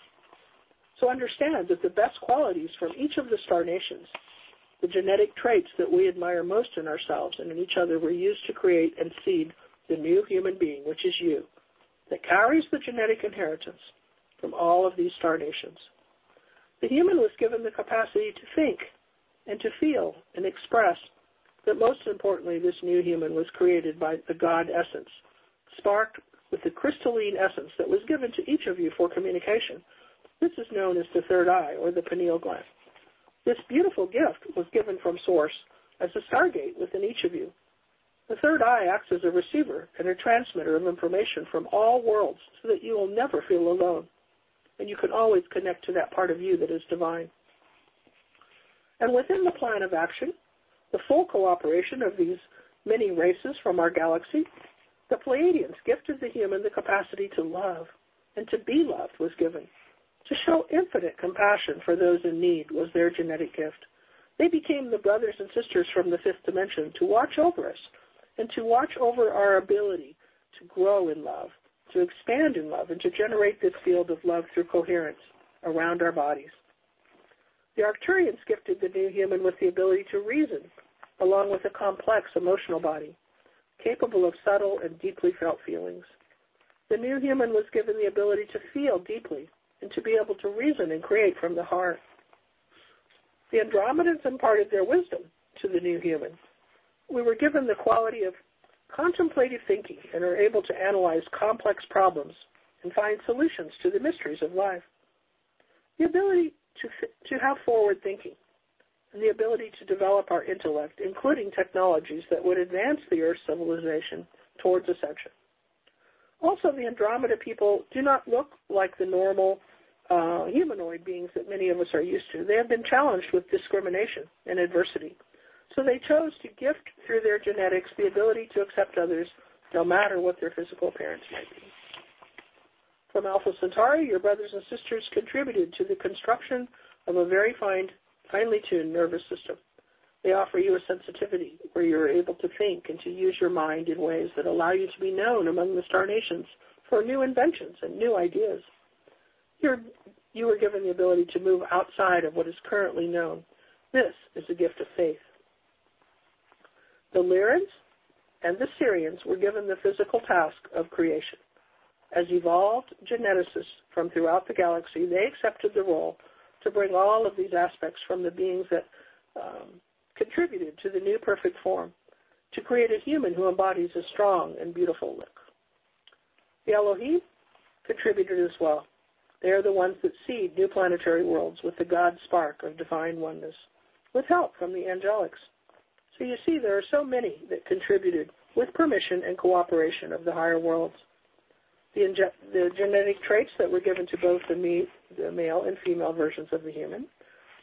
So understand that the best qualities from each of the star nations, the genetic traits that we admire most in ourselves and in each other, were used to create and seed the new human being, which is you, that carries the genetic inheritance from all of these star nations. The human was given the capacity to think and to feel and express, but most importantly, this new human was created by the God essence, sparked with the crystalline essence that was given to each of you for communication. This is known as the third eye, or the pineal gland. This beautiful gift was given from Source as a stargate within each of you. The third eye acts as a receiver and a transmitter of information from all worlds so that you will never feel alone, and you can always connect to that part of you that is divine. And within the plan of action, the full cooperation of these many races from our galaxy, the Pleiadians gifted the human the capacity to love, and to be loved was given. To show infinite compassion for those in need was their genetic gift. They became the brothers and sisters from the fifth dimension to watch over us and to watch over our ability to grow in love, to expand in love, and to generate this field of love through coherence around our bodies. The Arcturians gifted the new human with the ability to reason, along with a complex emotional body, capable of subtle and deeply felt feelings. The new human was given the ability to feel deeply and to be able to reason and create from the heart. The Andromedans imparted their wisdom to the new human. We were given the quality of contemplative thinking and are able to analyze complex problems and find solutions to the mysteries of life. The ability to have forward thinking and the ability to develop our intellect, including technologies that would advance the Earth's civilization towards ascension. Also, the Andromeda people do not look like the normal humanoid beings that many of us are used to. They have been challenged with discrimination and adversity. So they chose to gift through their genetics the ability to accept others, no matter what their physical appearance might be. From Alpha Centauri, your brothers and sisters contributed to the construction of a very finely tuned nervous system. They offer you a sensitivity where you are able to think and to use your mind in ways that allow you to be known among the star nations for new inventions and new ideas. You were given the ability to move outside of what is currently known. This is a gift of faith. The Lyrans and the Syrians were given the physical task of creation. As evolved geneticists from throughout the galaxy, they accepted the role to bring all of these aspects from the beings that contributed to the new perfect form, to create a human who embodies a strong and beautiful look. The Elohim contributed as well. They are the ones that seed new planetary worlds with the God spark of divine oneness, with help from the angelics. So you see, there are so many that contributed with permission and cooperation of the higher worlds. The genetic traits that were given to both the male and female versions of the human,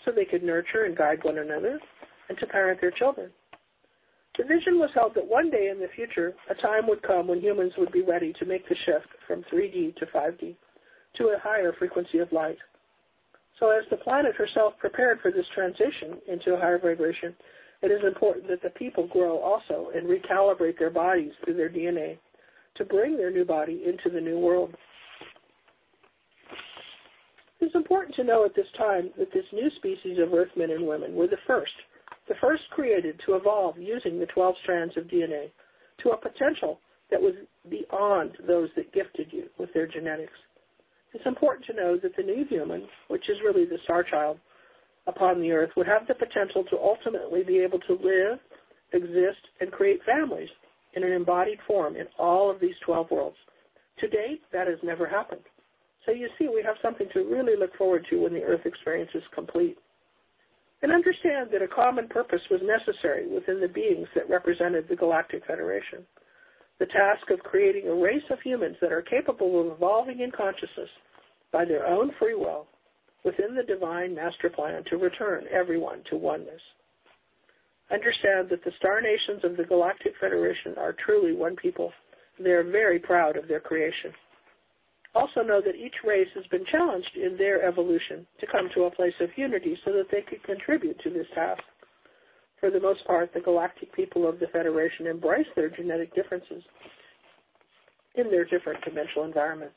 so they could nurture and guide one another and to parent their children. The vision was held that one day in the future, a time would come when humans would be ready to make the shift from 3D to 5D to a higher frequency of light. So as the planet herself prepared for this transition into a higher vibration, it is important that the people grow also and recalibrate their bodies through their DNA to bring their new body into the new world. It's important to know at this time that this new species of Earthmen and women were the first created to evolve using the 12 strands of DNA to a potential that was beyond those that gifted you with their genetics. It's important to know that the new human, which is really the star child upon the earth, would have the potential to ultimately be able to live, exist, and create families in an embodied form in all of these 12 worlds. To date, that has never happened. So you see, we have something to really look forward to when the Earth experience is complete. And understand that a common purpose was necessary within the beings that represented the Galactic Federation. The task of creating a race of humans that are capable of evolving in consciousness by their own free will within the divine master plan to return everyone to oneness. Understand that the star nations of the Galactic Federation are truly one people. They are very proud of their creation. Also know that each race has been challenged in their evolution to come to a place of unity so that they could contribute to this task. For the most part, the galactic people of the Federation embrace their genetic differences in their different dimensional environments.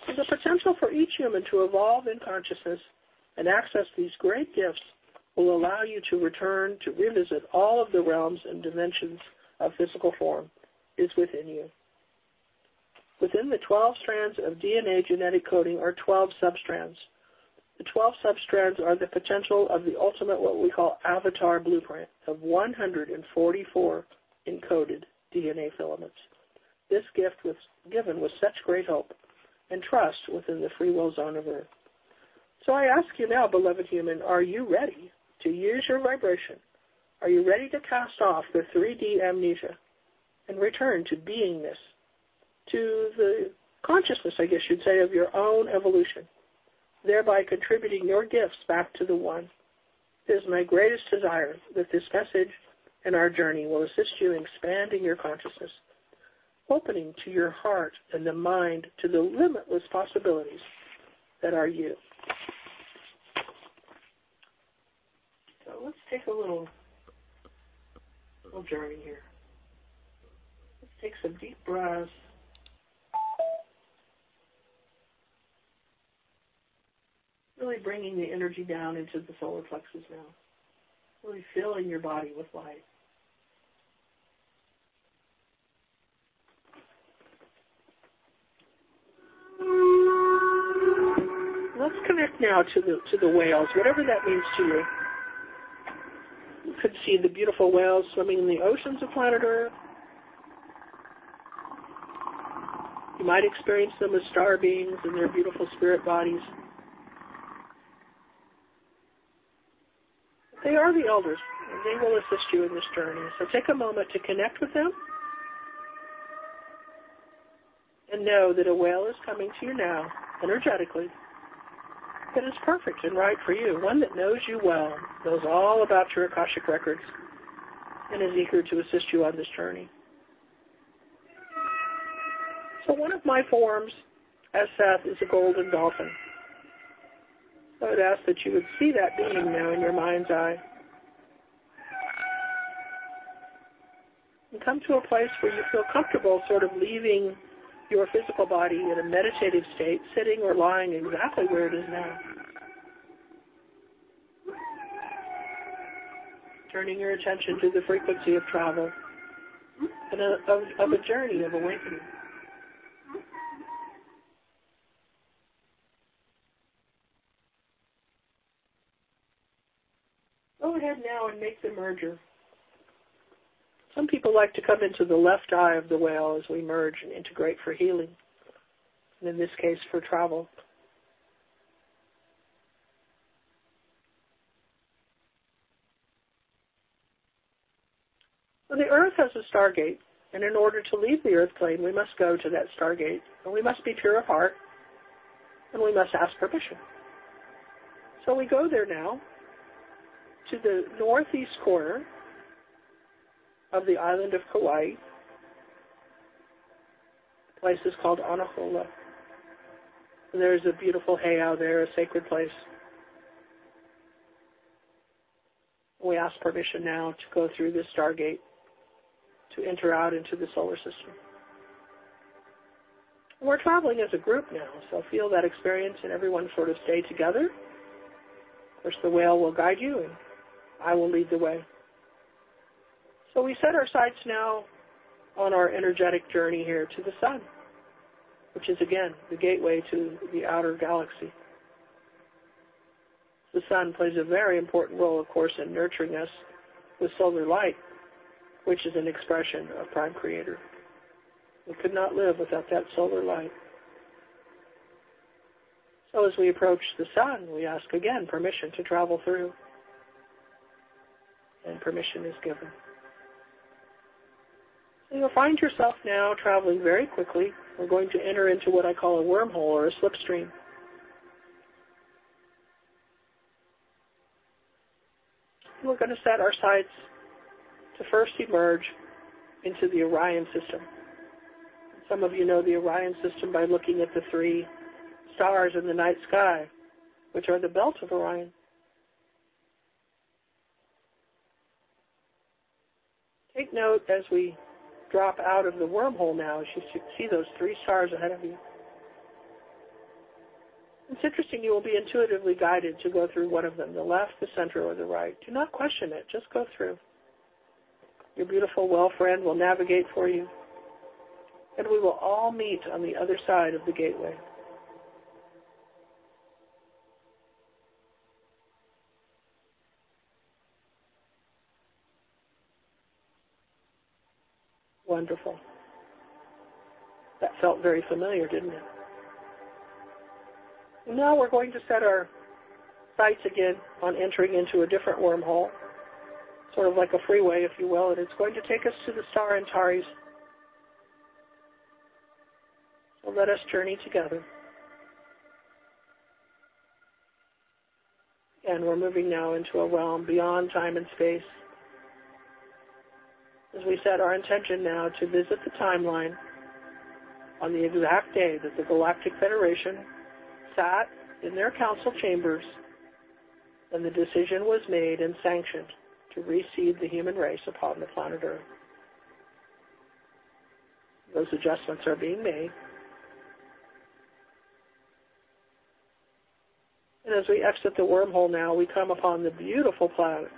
So the potential for each human to evolve in consciousness and access these great gifts will allow you to return to revisit all of the realms and dimensions of physical form is within you. Within the 12 strands of DNA genetic coding are 12 substrands. The 12 substrands are the potential of the ultimate, what we call avatar blueprint, of 144 encoded DNA filaments. This gift was given with such great hope and trust within the free will zone of Earth. So I ask you now, beloved human, are you ready to use your vibration? Are you ready to cast off the 3D amnesia and return to beingness, to the consciousness, I guess you'd say, of your own evolution, thereby contributing your gifts back to the One? It is my greatest desire that this message and our journey will assist you in expanding your consciousness, opening to your heart and the mind to the limitless possibilities that are you. So let's take a little journey here. Let's take some deep breaths. Really bringing the energy down into the solar plexus now. Really filling your body with light. Let's connect now to the whales, whatever that means to you. You could see the beautiful whales swimming in the oceans of planet Earth. You might experience them as star beings in their beautiful spirit bodies. They are the elders, and they will assist you in this journey. So take a moment to connect with them and know that a whale is coming to you now, energetically, that is perfect and right for you, one that knows you well, knows all about your Akashic Records, and is eager to assist you on this journey. So one of my forms as Seth is a golden dolphin. I would ask that you would see that being now in your mind's eye. And come to a place where you feel comfortable sort of leaving your physical body in a meditative state, sitting or lying exactly where it is now. Turning your attention to the frequency of travel and of a journey of awakening. Go ahead now and make the merger. Some people like to come into the left eye of the whale as we merge and integrate for healing, and in this case for travel. Well, the Earth has a stargate, and in order to leave the Earth plane, we must go to that stargate, and we must be pure of heart, and we must ask permission. So we go there now, to the northeast corner of the island of Kauai. The place is called Anahola. And there's a beautiful heiau there, a sacred place. We ask permission now to go through this stargate, to enter out into the solar system. And we're traveling as a group now, so feel that experience and everyone sort of stay together. Of course, the whale will guide you, and I will lead the way. So we set our sights now on our energetic journey here to the sun, which is, again, the gateway to the outer galaxy. The sun plays a very important role, of course, in nurturing us with solar light, which is an expression of Prime Creator. We could not live without that solar light. So as we approach the sun, we ask again permission to travel through. And permission is given. So you'll find yourself now traveling very quickly. We're going to enter into what I call a wormhole or a slipstream. We're going to set our sights to first emerge into the Orion system. Some of you know the Orion system by looking at the 3 stars in the night sky, which are the belt of Orion. Take note as we drop out of the wormhole now, as you see those 3 stars ahead of you. It's interesting, you will be intuitively guided to go through one of them, the left, the center, or the right. Do not question it, just go through. Your beautiful well friend will navigate for you, and we will all meet on the other side of the gateway. Wonderful. That felt very familiar, didn't it? And now we're going to set our sights again on entering into a different wormhole, sort of like a freeway, if you will, and it's going to take us to the star Antares. So let us journey together. And we're moving now into a realm beyond time and space. As we set our intention now to visit the timeline on the exact day that the Galactic Federation sat in their council chambers and the decision was made and sanctioned to reseed the human race upon the planet Earth. Those adjustments are being made. And as we exit the wormhole now, we come upon the beautiful planet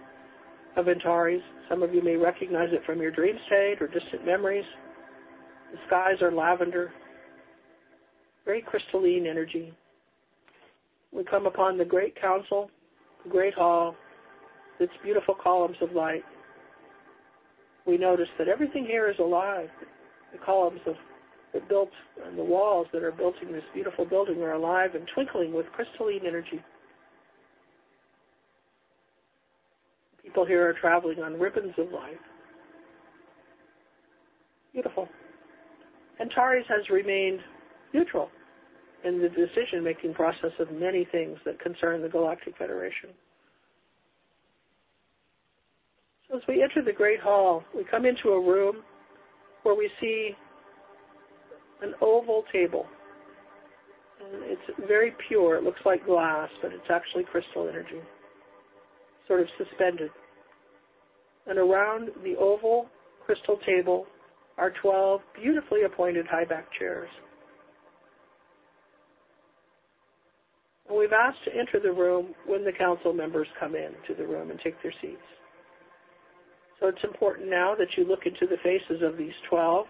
of Antares. Some of you may recognize it from your dream state or distant memories. The skies are lavender, very crystalline energy. We come upon the Great Council, the Great Hall, its beautiful columns of light. We notice that everything here is alive. The columns that built and the walls that are building this beautiful building are alive and twinkling with crystalline energy. People here are traveling on ribbons of light. Beautiful. Antares has remained neutral in the decision-making process of many things that concern the Galactic Federation. So as we enter the Great Hall, we come into a room where we see an oval table. And it's very pure. It looks like glass, but it's actually crystal energy, sort of suspended. And around the oval crystal table are 12 beautifully appointed high-back chairs. And we've asked to enter the room when the council members come into the room and take their seats. So it's important now that you look into the faces of these 12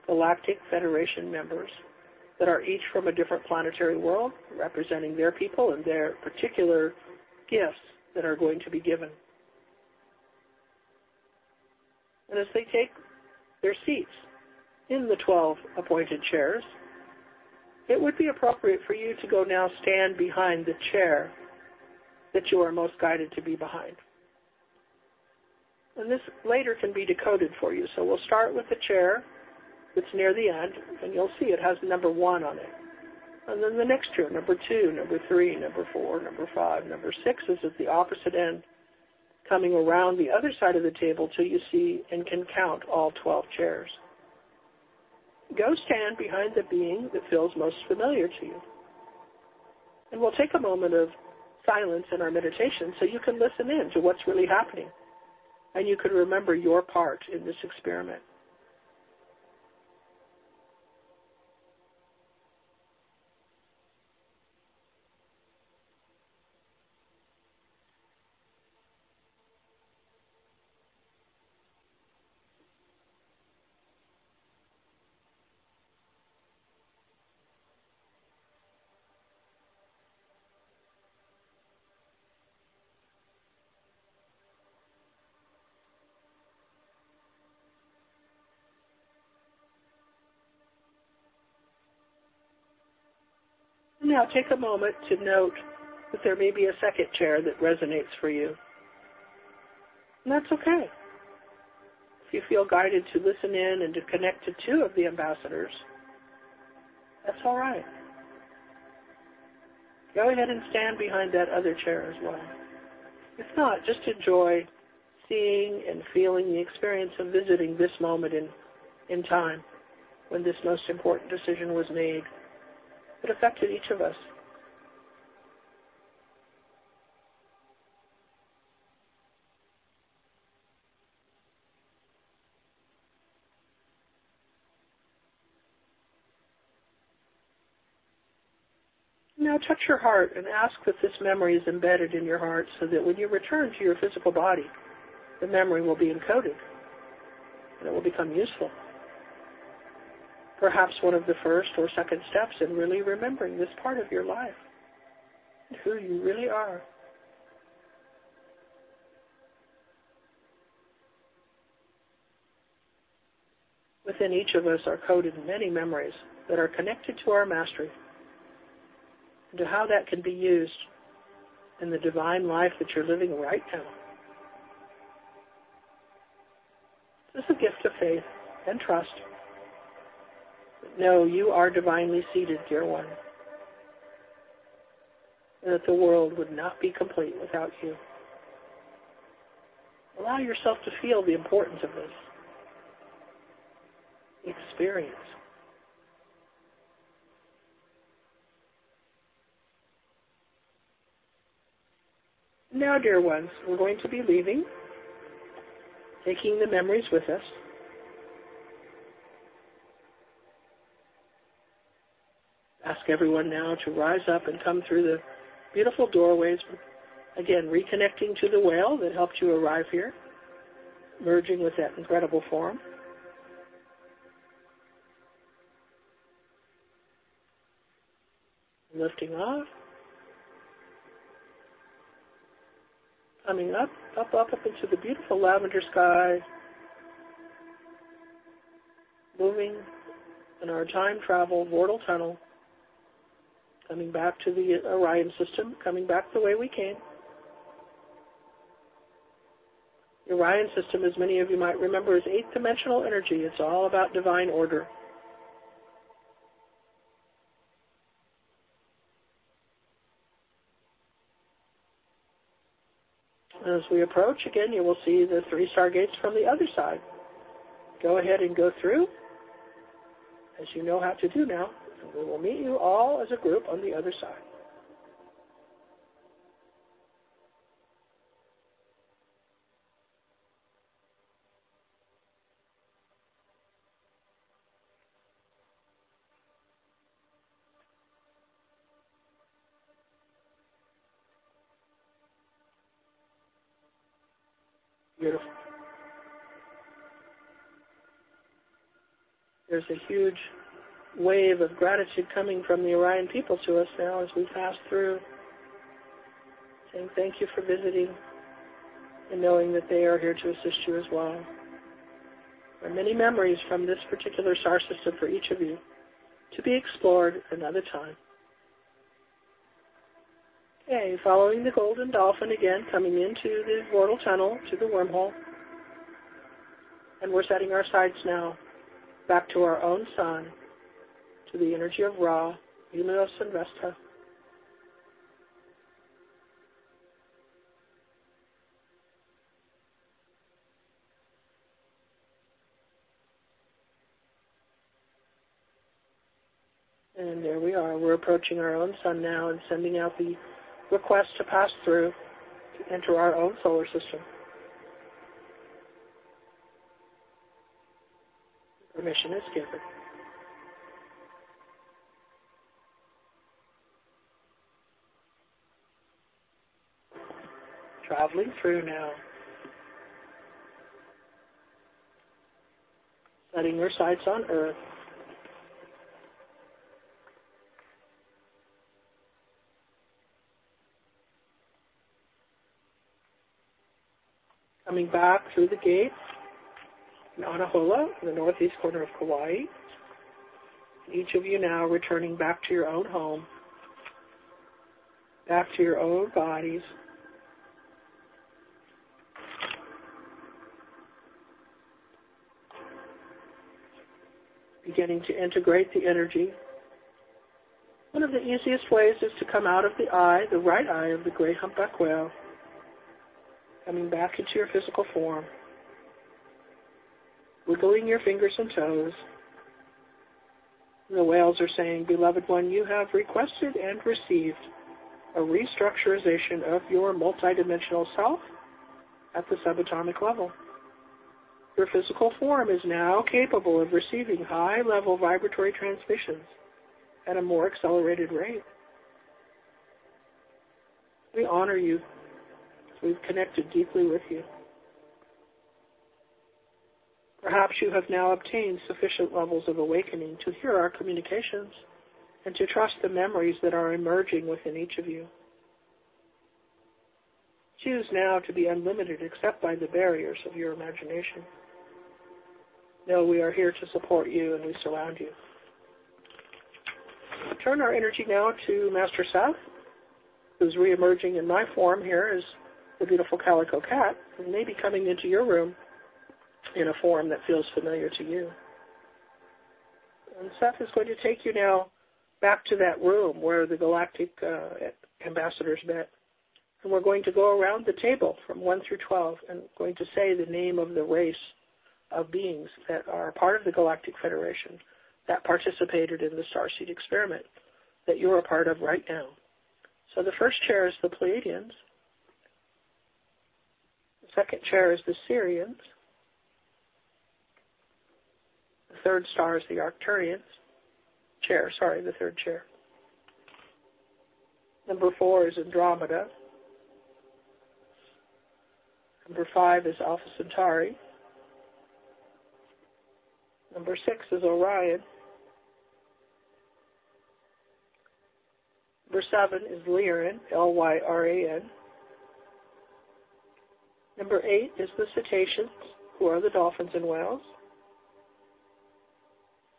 Galactic Federation members that are each from a different planetary world, representing their people and their particular gifts that are going to be given. And as they take their seats in the 12 appointed chairs, it would be appropriate for you to go now stand behind the chair that you are most guided to be behind. And this later can be decoded for you. So we'll start with the chair that's near the end, and you'll see it has number 1 on it. And then the next chair, number 2, number 3, number 4, number 5, number 6 is at the opposite end, coming around the other side of the table till you see and can count all 12 chairs. Go stand behind the being that feels most familiar to you. And we'll take a moment of silence in our meditation so you can listen in to what's really happening, and you can remember your part in this experiment. Now take a moment to note that there may be a second chair that resonates for you. And that's okay. If you feel guided to listen in and to connect to two of the ambassadors, that's all right. Go ahead and stand behind that other chair as well. If not, just enjoy seeing and feeling the experience of visiting this moment in time when this most important decision was made. It affected each of us. Now touch your heart and ask that this memory is embedded in your heart so that when you return to your physical body, the memory will be encoded and it will become useful. Perhaps one of the first or second steps in really remembering this part of your life and who you really are. Within each of us are coded many memories that are connected to our mastery and to how that can be used in the divine life that you're living right now. This is a gift of faith and trust. Know you are divinely seated, dear one, and that the world would not be complete without you. Allow yourself to feel the importance of this experience. Now, dear ones, we're going to be leaving, taking the memories with us. Ask everyone now to rise up and come through the beautiful doorways. Again, reconnecting to the whale that helped you arrive here, merging with that incredible form. Lifting off. Coming up into the beautiful lavender sky. Moving in our time travel portal tunnel. Coming back to the Orion system, coming back the way we came. The Orion system, as many of you might remember, is 8th dimensional energy. It's all about divine order. As we approach, again, you will see the 3 stargates from the other side. Go ahead and go through, as you know how to do now. And we will meet you all as a group on the other side. Beautiful. There's a huge wave of gratitude coming from the Orion people to us now as we pass through, saying thank you for visiting and knowing that they are here to assist you as well. There are many memories from this particular star system for each of you to be explored another time. Okay, following the golden dolphin again, coming into the portal tunnel to the wormhole. And we're setting our sights now back to our own sun, to the energy of Ra, Luminos and Vesta. And there we are. We're approaching our own sun now and sending out the request to pass through to enter our own solar system. Permission is given. Traveling through now. Setting your sights on Earth. Coming back through the gate in Anahula, in the northeast corner of Kauai. Each of you now returning back to your own home back to your own bodies. Beginning to integrate the energy. One of the easiest ways is to come out of the eye, the right eye of the great humpback whale, coming back into your physical form, wiggling your fingers and toes. The whales are saying, beloved one, you have requested and received a restructurization of your multidimensional self at the subatomic level. Your physical form is now capable of receiving high-level vibratory transmissions at a more accelerated rate. We honor you. We've connected deeply with you. Perhaps you have now obtained sufficient levels of awakening to hear our communications and to trust the memories that are emerging within each of you. Choose now to be unlimited except by the barriers of your imagination. Know we are here to support you and we surround you. Turn our energy now to Master Seth, who's reemerging in my form here as the beautiful calico cat, and may be coming into your room in a form that feels familiar to you. And Seth is going to take you now back to that room where the Galactic ambassadors met. And we're going to go around the table from 1 through 12 and going to say the name of the race of beings that are part of the Galactic Federation that participated in the Starseed experiment that you're a part of right now. So the first chair is the Pleiadians. The second chair is the Sirians. The third star is the Arcturians. The third chair. Number 4 is Andromeda. Number 5 is Alpha Centauri. Number 6 is Orion. Number 7 is Lyran, Lyran. Number 8 is the Cetaceans, who are the dolphins and whales.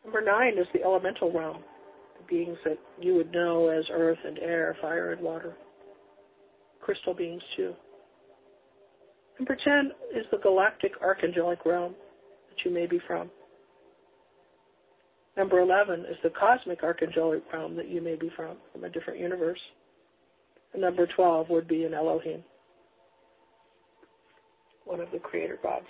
Number 9 is the elemental realm, the beings that you would know as earth and air, fire and water. Crystal beings too. Number 10 is the galactic archangelic realm that you may be from. Number 11 is the cosmic archangelic realm that you may be from a different universe. And number 12 would be an Elohim, one of the creator gods.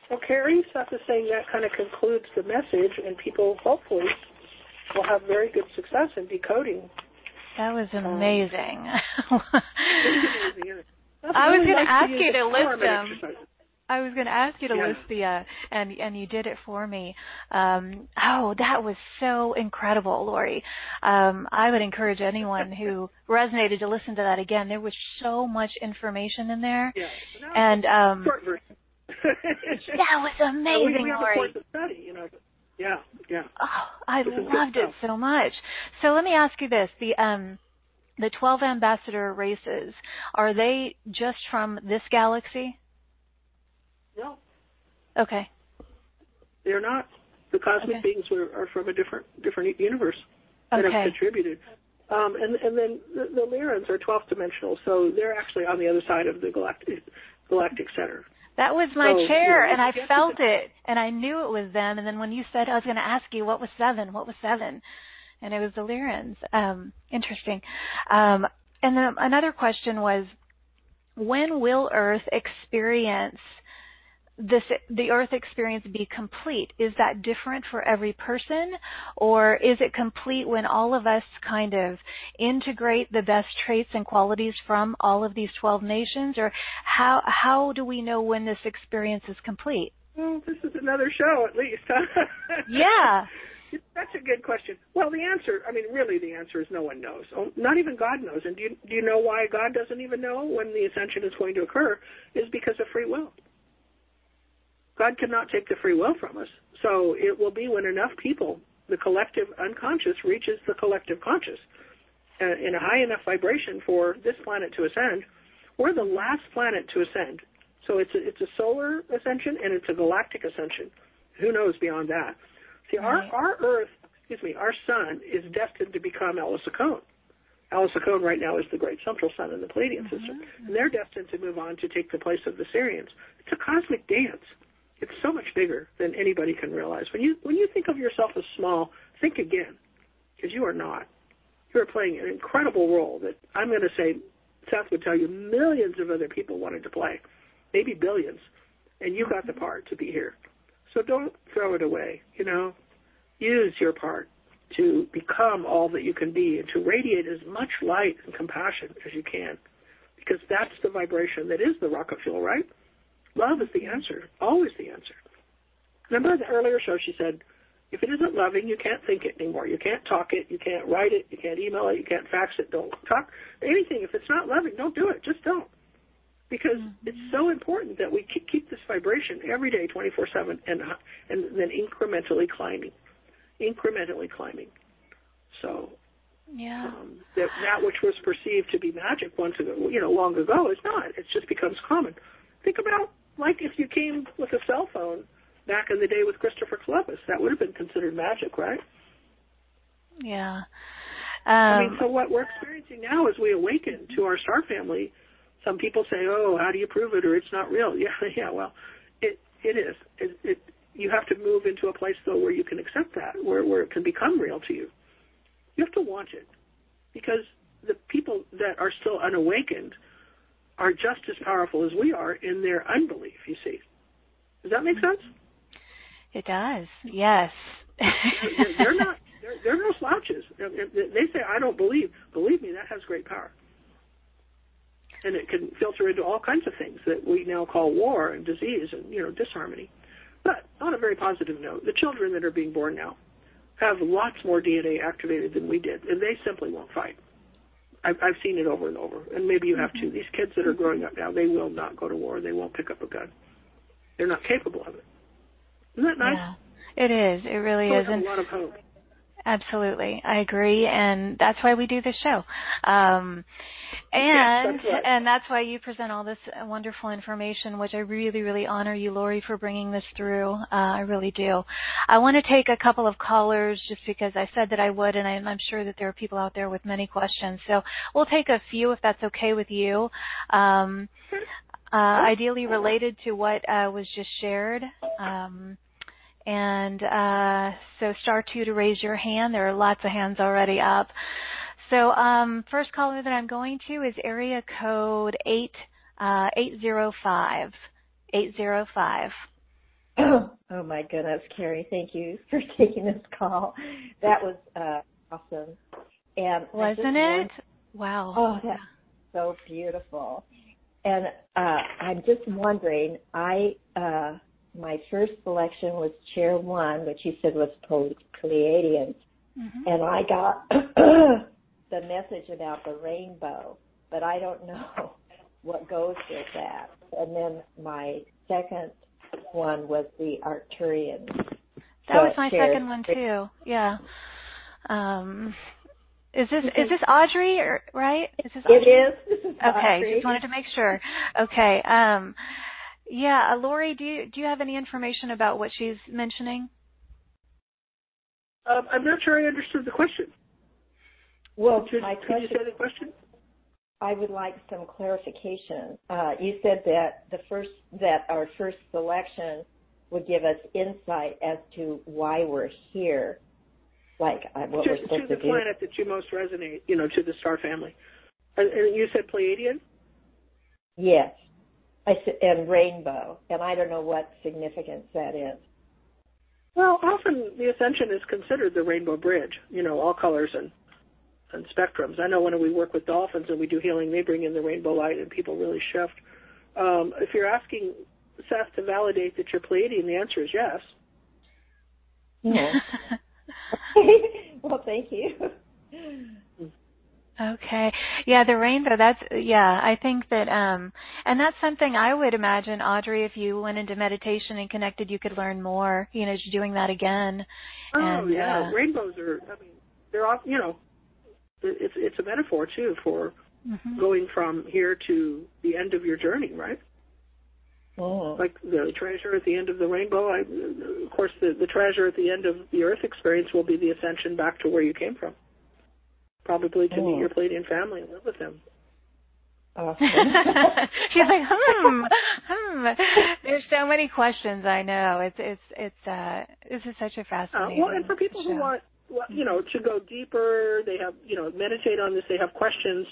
So, Carrie, Seth is saying that kind of concludes the message, and people hopefully will have very good success in decoding. That was amazing. I was going to ask you to list them. I was going to ask you to list the, and you did it for me. That was so incredible, Laurie. I would encourage anyone who resonated to listen to that again. There was so much information in there. Yeah. And short version. that was amazing, we have Laurie. a course of study, you know. Yeah. Oh, I loved it so much. So let me ask you this: the 12 ambassador races, are they just from this galaxy? No. Okay. They're not. The cosmic beings are from a different universe that have contributed. And then the Lyrans are 12th dimensional, so they're actually on the other side of the Galactic Center. That was my chair, and I felt it, and I knew it was them. And then when you said, I was going to ask you, what was 7? And it was the Lyrans. Interesting. And then another question was, when will Earth experience the Earth experience be complete? Is that different for every person, or is it complete when all of us kind of integrate the best traits and qualities from all of these 12 nations, or how do we know when this experience is complete? Well, this is another show at least. Yeah. That's a good question. Well, the answer is no one knows. Not even God knows. And do you know why God doesn't even know when the ascension is going to occur? Is because of free will. God cannot take the free will from us. So it will be when enough people, the collective unconscious, reaches the collective conscious in a high enough vibration for this planet to ascend. We're the last planet to ascend. So it's a solar ascension and it's a galactic ascension. Who knows beyond that? See, our Earth our sun is destined to become Elisacone. Elisacone right now is the great central sun in the Pleiadian system, and they're destined to move on to take the place of the Sirians. It's a cosmic dance. It's so much bigger than anybody can realize. When you think of yourself as small, think again, because you are not. You are playing an incredible role that I'm going to say, Seth would tell you, millions of other people wanted to play, maybe billions, and you got the part to be here. So don't throw it away, Use your part to become all that you can be and to radiate as much light and compassion as you can, because that's the vibration that is the rocket fuel, right? Love is the answer, always the answer. Remember in the earlier show she said, if it isn't loving, you can't think it anymore. You can't talk it, you can't write it, you can't email it, you can't fax it, don't talk anything. If it's not loving, don't do it, just don't. Because it's so important that we keep this vibration every day, 24/7, and then incrementally climbing. So that which was perceived to be magic long ago is not. It just becomes common. Think about, like, if you came with a cell phone back in the day with Christopher Columbus, that would have been considered magic, right? Yeah. So what we're experiencing now as we awaken to our star family, some people say, oh, how do you prove it, or it's not real? Yeah, well, it is. You have to move into a place, though, where you can accept that, where it can become real to you. You have to want it, because the people that are still unawakened are just as powerful as we are in their unbelief, you see. Does that make sense? It does, yes. They're no slouches. They say, I don't believe. Believe me, that has great power. And it can filter into all kinds of things that we now call war and disease and, disharmony. But on a very positive note, the children that are being born now have lots more DNA activated than we did, and they simply won't fight. I've seen it over and over, and maybe you have too. These kids that are growing up now, they will not go to war. They won't pick up a gun. They're not capable of it. Isn't that nice? Yeah, it is. It really is. And a lot of hope. Absolutely. I agree, and that's why we do this show. And that's why you present all this wonderful information, which I really, really honor you, Laurie, for bringing this through. I really do. I want to take a couple of callers just because I said that I would, and I'm sure that there are people out there with many questions. So we'll take a few if that's okay with you, ideally related to what was just shared. And so star 2 to raise your hand. There are lots of hands already up. So first caller that I'm going to is area code 805. 805. Oh, my goodness, Carrie, thank you for taking this call. That was awesome. And wasn't it? Wow. Oh, that's so beautiful. And I'm just wondering, my first selection was Chair 1, which you said was Pleiadians, and I got the message about the rainbow, but I don't know what goes with that. And then my second one was the Arcturians. That was my second one too. Yeah. Is this Audrey, right? Is this Audrey? It is. This is okay, Audrey. Just wanted to make sure. Okay. Yeah, Laurie, do you have any information about what she's mentioning? I'm not sure I understood the question. Well, could you say the question? I would like some clarification. You said that our first selection would give us insight as to why we're here, like what we're supposed to do. To the planet that you most resonate, to the star family. And you said Pleiadian? Yes. And rainbow, and I don't know what significance that is. Well, often the ascension is considered the rainbow bridge, all colors and spectrums. I know when we work with dolphins and we do healing, they bring in the rainbow light and people really shift. If you're asking Seth to validate that you're Pleiadian, the answer is yes. Yeah. Well, thank you. Okay. Yeah, the rainbow, I think that, and that's something I would imagine, Audrey, if you went into meditation and connected, you could learn more, just doing that again. Oh, and, yeah. Rainbows are, they're off, it's a metaphor, too, for going from here to the end of your journey, right? Like the treasure at the end of the rainbow. Of course, the treasure at the end of the Earth experience will be the ascension back to where you came from. Probably to meet your Pleiadian family and live with them. Awesome. She's like, There's so many questions. I know. This is such a fascinating. Well, and for people who want, to go deeper, they have, meditate on this. They have questions.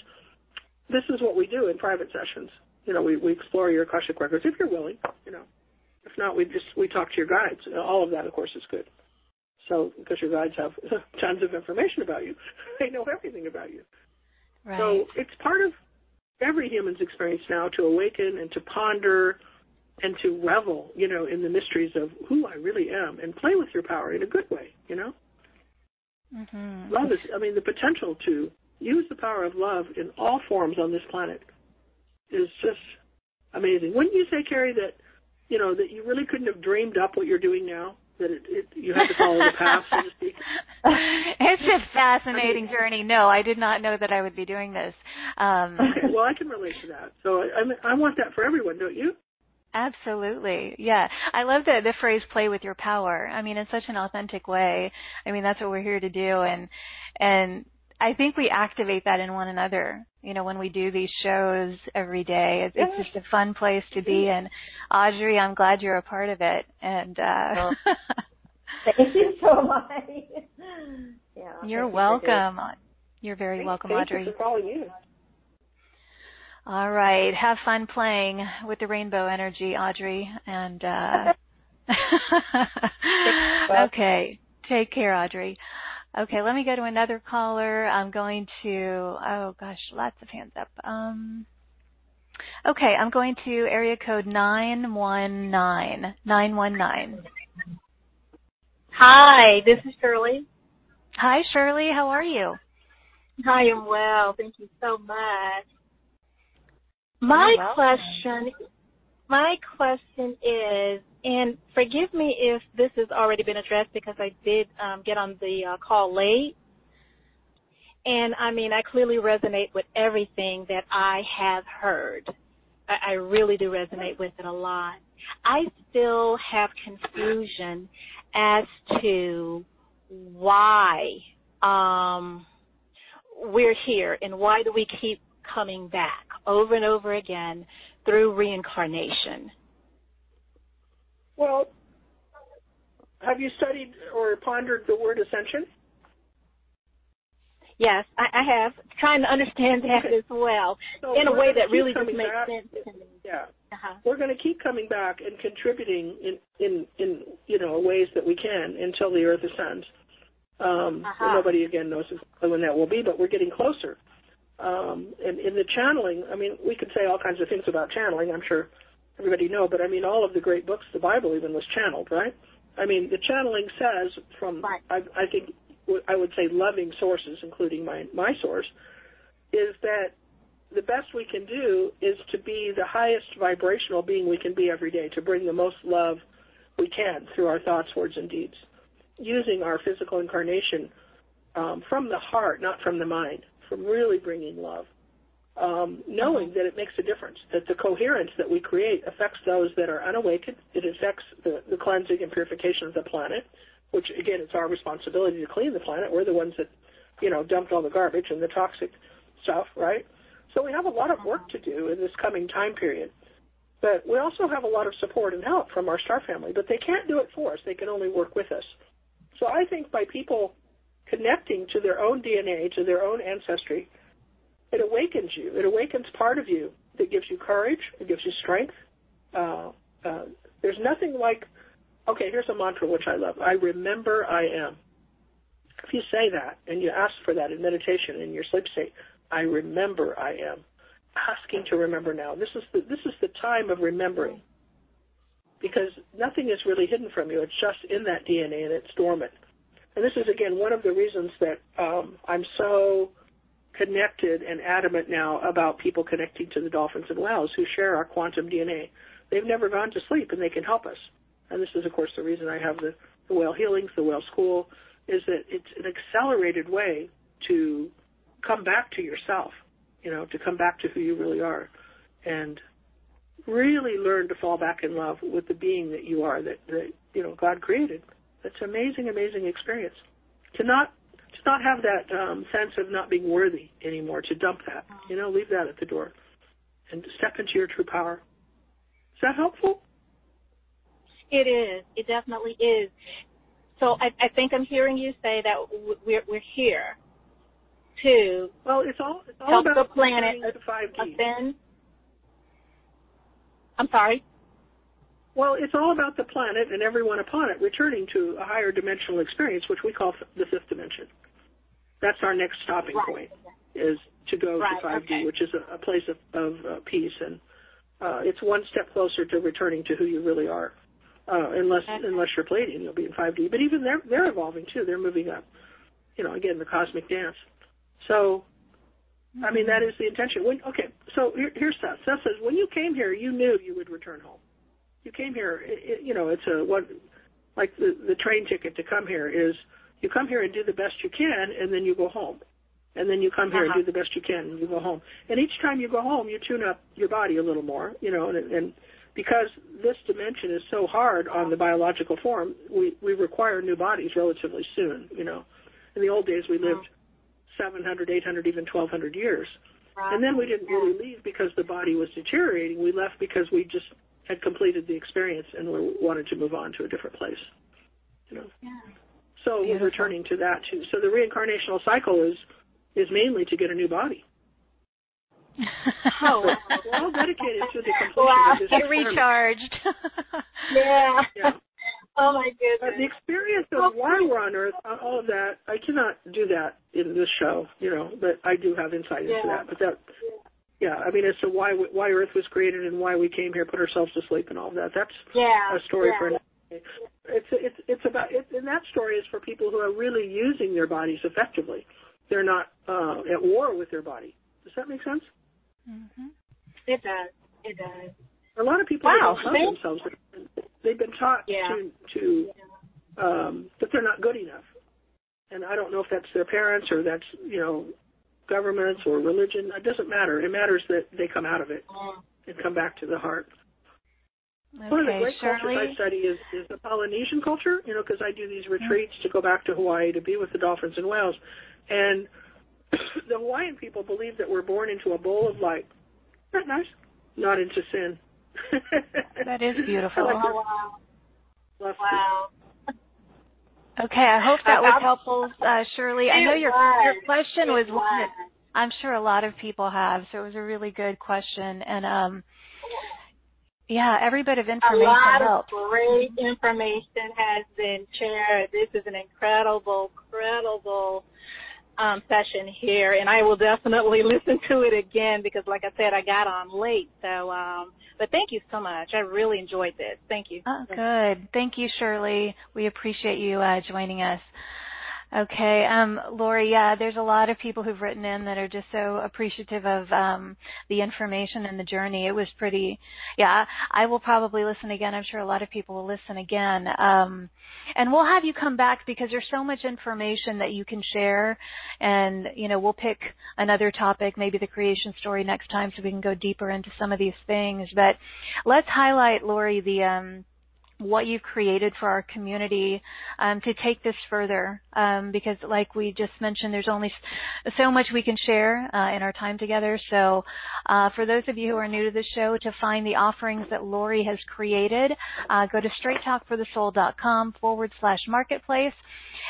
This is what we do in private sessions. We explore your Akashic Records if you're willing. If not, we talk to your guides. All of that, of course, is good. So because your guides have tons of information about you, they know everything about you. Right. So it's part of every human's experience now to awaken and to ponder and to revel, in the mysteries of who I really am and play with your power in a good way, Mm-hmm. Love is, the potential to use the power of love in all forms on this planet is just amazing. Wouldn't you say, Carrie, that, that you really couldn't have dreamed up what you're doing now? That you had to follow the path, so to speak? It's a fascinating journey. No, I did not know that I would be doing this. Okay, well, I can relate to that. So I want that for everyone, don't you? Absolutely. Yeah. I love the phrase play with your power. In such an authentic way. That's what we're here to do. And I think we activate that in one another, when we do these shows every day. It's just a fun place to be. And Audrey, I'm glad you're a part of it. And thank you so much. Yeah, you're welcome. You're very welcome, Audrey. Thank you for calling in. All right. Have fun playing with the rainbow energy, Audrey. And okay. Take care, Audrey. Okay, let me go to another caller. I'm going to, lots of hands up. Okay, I'm going to area code 919. Hi, this is Shirley. Hi, Shirley. How are you? I am well. Thank you so much. My question is, and forgive me if this has already been addressed because I did get on the call late. And, I clearly resonate with everything that I have heard. I really do resonate with it a lot. I still have confusion as to why we're here and why do we keep coming back over and over again through reincarnation. Well, have you studied or pondered the word ascension? Yes, I have. Trying to understand that as well in a way that really just makes sense to me. Yeah. We're going to keep coming back and contributing in ways that we can until the Earth ascends. Nobody, again, knows exactly when that will be, but we're getting closer. And in the channeling, we could say all kinds of things about channeling. I'm sure everybody know, but all of the great books, the Bible even was channeled, right? The channeling says from, right. I think I would say loving sources, including my source, is that the best we can do is to be the highest vibrational being we can be every day, to bring the most love we can through our thoughts, words, and deeds, using our physical incarnation from the heart, not from the mind, from really bringing love. Knowing that it makes a difference, that the coherence that we create affects those that are unawakened. It affects the cleansing and purification of the planet, which, again, it's our responsibility to clean the planet. We're the ones that, dumped all the garbage and the toxic stuff, right? So we have a lot of work to do in this coming time period. But we also have a lot of support and help from our star family, but they can't do it for us. They can only work with us. So I think by people connecting to their own DNA, to their own ancestry, it awakens you. It awakens part of you that gives you courage. It gives you strength. There's nothing like, okay, here's a mantra which I love. I remember I am. If you say that and you ask for that in meditation in your sleep state, I remember I am. Asking to remember now. This is the time of remembering, because nothing is really hidden from you. It's just in that DNA and it's dormant. And this is, again, one of the reasons that I'm so connected and adamant now about people connecting to the dolphins and whales who share our quantum DNA. They've never gone to sleep, and they can help us. And this is, of course, the reason I have the whale healings, the whale school, is that it's an accelerated way to come back to yourself, to come back to who you really are. And really learn to fall back in love with the being that you are, that God created. It's an amazing, amazing experience. To not have that sense of not being worthy anymore, to dump that, leave that at the door and step into your true power. Is that helpful? It is. It definitely is. So I think I'm hearing you say that we're here to it's all help about the planet to 5D. ascend. I'm sorry? Well, it's all about the planet and everyone upon it returning to a higher dimensional experience, which we call the fifth dimension. That's our next stopping point, is to go to 5D, which is a place of peace. And it's one step closer to returning to who you really are. Unless you're Pleiadian, you'll be in 5D. But even they're evolving, too. They're moving up. Again, the cosmic dance. So, I mean, that is the intention. So here's Seth. Seth says, when you came here, you knew you would return home. You came here, it's like the train ticket to come here is you come here and do the best you can, and then you go home. And then you come here and do the best you can, and you go home. And each time you go home, you tune up your body a little more, and because this dimension is so hard on the biological form, we require new bodies relatively soon, In the old days, we lived 700, 800, even 1,200 years. And then we didn't really leave because the body was deteriorating. We left because we just had completed the experience and we wanted to move on to a different place. So we're returning to that, too. So the reincarnational cycle is mainly to get a new body. Oh, we're all dedicated to the completion of this Get recharged. Yeah. Oh, my goodness. But the experience of why we're on Earth, all of that, I cannot do that in this show, but I do have insight into that. But I mean, as to why Earth was created and why we came here, put ourselves to sleep and all of that, that's a story for another day. And that story is for people who are really using their bodies effectively. They're not at war with their body. Does that make sense? Mm-hmm. It does. It does. A lot of people don't love themselves. They've been taught to that they're not good enough. And I don't know if that's their parents or that's, governments or religion. It doesn't matter. It matters that they come out of it and come back to the heart. Okay, one of the great Shirley? cultures I study is the Polynesian culture, because I do these retreats to go back to Hawaii to be with the dolphins and whales. And the Hawaiian people believe that we're born into a bowl of light. Isn't that nice? Not into sin. That is beautiful. Wow. Okay, I hope that was helpful, Shirley. I know your question was one that I'm sure a lot of people have, so it was a really good question. And, every bit of information helps. A lot of great information has been shared. This is an incredible session here, and I will definitely listen to it again because, like I said, I got on late. So, but thank you so much. I really enjoyed this. Thank you. Oh, good. Thank you, Shirley. We appreciate you joining us. Okay, Laurie, there's a lot of people who've written in that are just so appreciative of the information and the journey. It was pretty, I will probably listen again. I'm sure a lot of people will listen again. And we'll have you come back because there's so much information that you can share. And, we'll pick another topic, maybe the creation story next time so we can go deeper into some of these things. But let's highlight, Laurie, the what you've created for our community to take this further because like we just mentioned, there's only so much we can share in our time together. So for those of you who are new to the show, to find the offerings that Laurie has created, go to straighttalkforthesoul.com/marketplace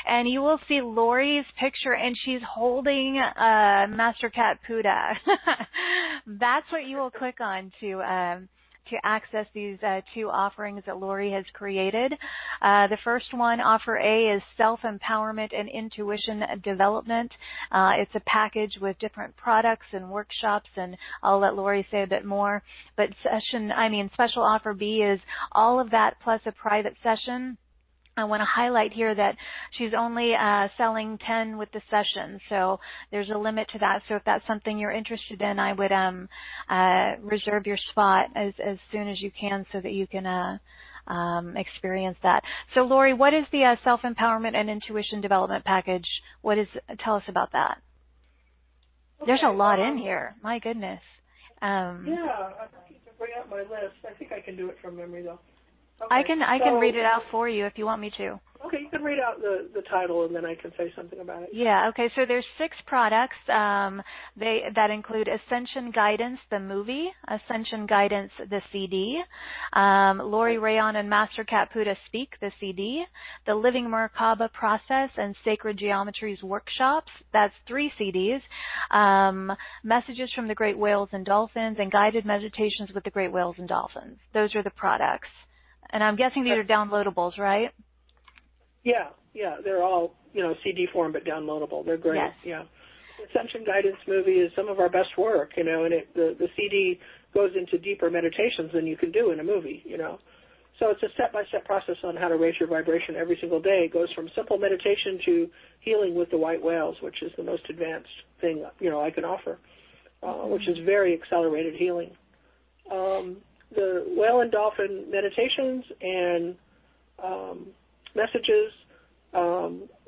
and you will see Laurie's picture and she's holding Master Cat Puddah. That's what you will click on to access these two offerings that Laurie has created. The first one, offer A, is self-empowerment and intuition development. It's a package with different products and workshops, and I'll let Laurie say a bit more. But special offer B is all of that plus a private session. I want to highlight here that she's only selling 10 with the session, so there's a limit to that. So if that's something you're interested in, I would reserve your spot as soon as you can so that you can experience that. So, Laurie, what is the self-empowerment and intuition development package? Tell us about that. Okay, there's a lot in here. My goodness. I need to bring up my list. I think I can do it from memory, though. Okay. I can read it out for you if you want me to. Okay, you can read out the title, and then I can say something about it. Yeah, okay, so there's 6 products that include Ascension Guidance, the movie, Ascension Guidance, the CD, Laurie Reyon and Master Cat Puddah Speak, the CD, the Living Merkaba Process and Sacred Geometries Workshops, that's 3 CDs, Messages from the Great Whales and Dolphins, and Guided Meditations with the Great Whales and Dolphins. Those are the products. And I'm guessing these are downloadables, right? Yeah, they're all, CD form but downloadable. They're great. Yes. Yeah. Ascension Guidance movie is some of our best work, and the CD goes into deeper meditations than you can do in a movie, So it's a step-by-step process on how to raise your vibration every single day. It goes from simple meditation to healing with the white whales, which is the most advanced thing, I can offer, which is very accelerated healing. The whale and dolphin meditations and messages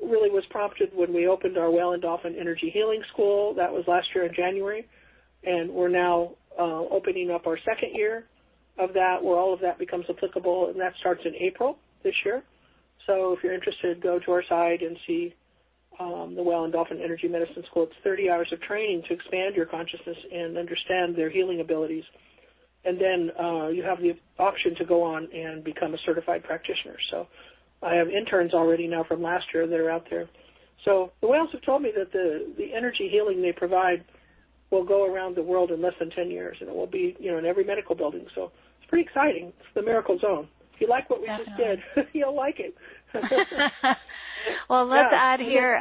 really was prompted when we opened our Whale and Dolphin Energy Healing School. That was last year in January, and we're now opening up our second year of that, where all of that becomes applicable, and that starts in April this year. So if you're interested, go to our site and see the Whale and Dolphin Energy Medicine School. It's 30 hours of training to expand your consciousness and understand their healing abilities. And then you have the option to go on and become a certified practitioner. So I have interns already now from last year that are out there. So the whales have told me that the energy healing they provide will go around the world in less than 10 years, and it will be, in every medical building. So it's pretty exciting. It's the miracle zone. If you like what we just did, you'll like it. Well, let's add here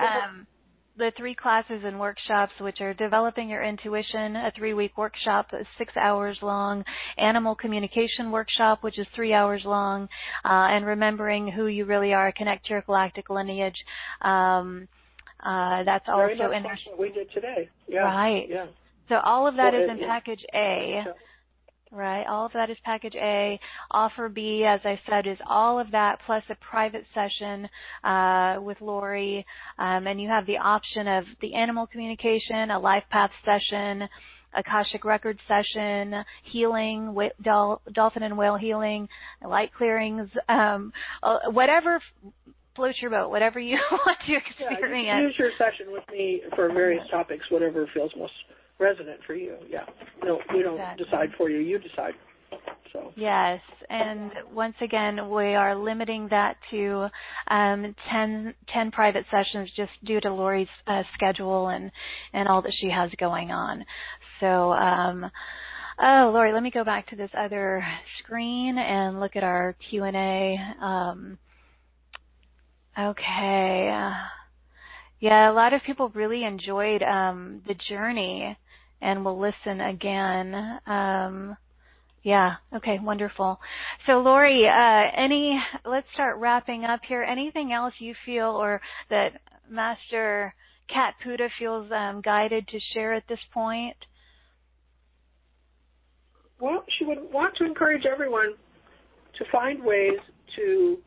the 3 classes and workshops, which are Developing Your Intuition, a 3-week workshop, 6 hours long, Animal Communication workshop, which is 3 hours long, and Remembering Who You Really Are, Connect to Your Galactic Lineage. That's also in there. What we did today. Yeah. Right. Yeah. So all of that is in Package A. Right, all of that is Package A. Offer B, as I said, is all of that plus a private session with Laurie, and you have the option of the animal communication, a life path session, Akashic Records session, healing, dolphin and whale healing, light clearings, whatever floats your boat, whatever you want to experience. Yeah, you can use your session with me for various topics, whatever feels most resonant for you. Yeah. No, we don't decide for you. You decide. So. Yes, and once again, we are limiting that to 10 private sessions just due to Laurie's schedule and all that she has going on. So, Laurie, let me go back to this other screen and look at our Q&A. Okay. Yeah, a lot of people really enjoyed the journey and will listen again. Yeah, okay, wonderful. So, Laurie, let's start wrapping up here. Anything else you feel or that Master Cat Puddah feels guided to share at this point? Well, she would want to encourage everyone to find ways to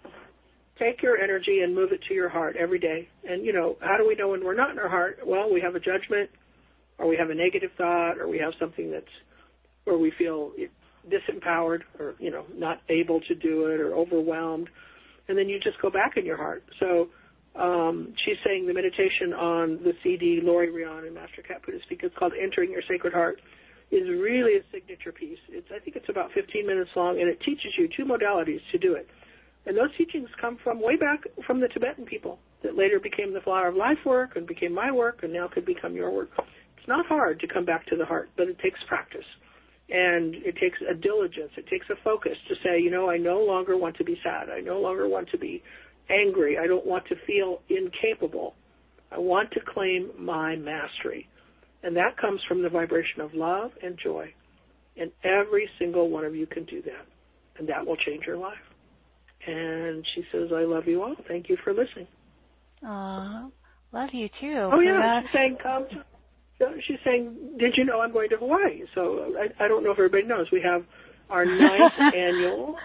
take your energy and move it to your heart every day. And, how do we know when we're not in our heart? Well, we have a judgment, or we have a negative thought, or we have something that's where we feel disempowered or, not able to do it or overwhelmed. And then you just go back in your heart. So she's saying the meditation on the CD, Laurie Reyon and Master Cat Puddah Speak, it's called Entering Your Sacred Heart, is really a signature piece. I think it's about 15 minutes long, and it teaches you 2 modalities to do it. And those teachings come from way back from the Tibetan people that later became the Flower of Life work and became my work and now could become your work. It's not hard to come back to the heart, but it takes practice. And it takes a diligence. It takes a focus to say, I no longer want to be sad. I no longer want to be angry. I don't want to feel incapable. I want to claim my mastery. And that comes from the vibration of love and joy. And every single one of you can do that. And that will change your life. And she says, I love you all. Thank you for listening. Love you too. Oh, yeah. She's saying, she's saying, did you know I'm going to Hawaii? So I don't know if everybody knows. We have our 9th annual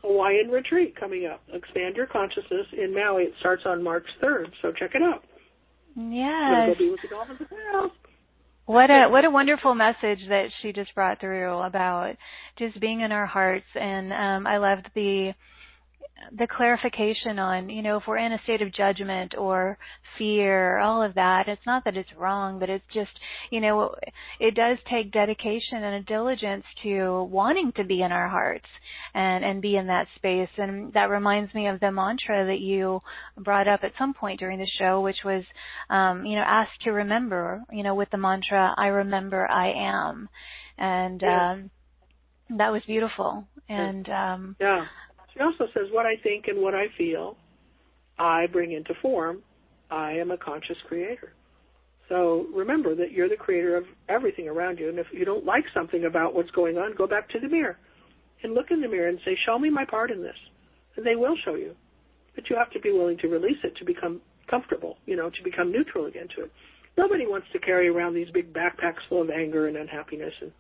Hawaiian retreat coming up. Expand Your Consciousness in Maui. It starts on March 3rd. So check it out. Yes. Go be with the dolphins and whales. What a wonderful message that she just brought through about just being in our hearts. And I loved the clarification on, if we're in a state of judgment or fear, all of that, it's not that it's wrong, but it's just, it does take dedication and a diligence to wanting to be in our hearts and be in that space. And that reminds me of the mantra that you brought up at some point during the show, which was, asked to remember, with the mantra, I remember I am. And that was beautiful. And She also says, what I think and what I feel, I bring into form. I am a conscious creator. So remember that you're the creator of everything around you. And if you don't like something about what's going on, go back to the mirror and look in the mirror and say, show me my part in this. And they will show you. But you have to be willing to release it to become comfortable, to become neutral again to it. Nobody wants to carry around these big backpacks full of anger and unhappiness. And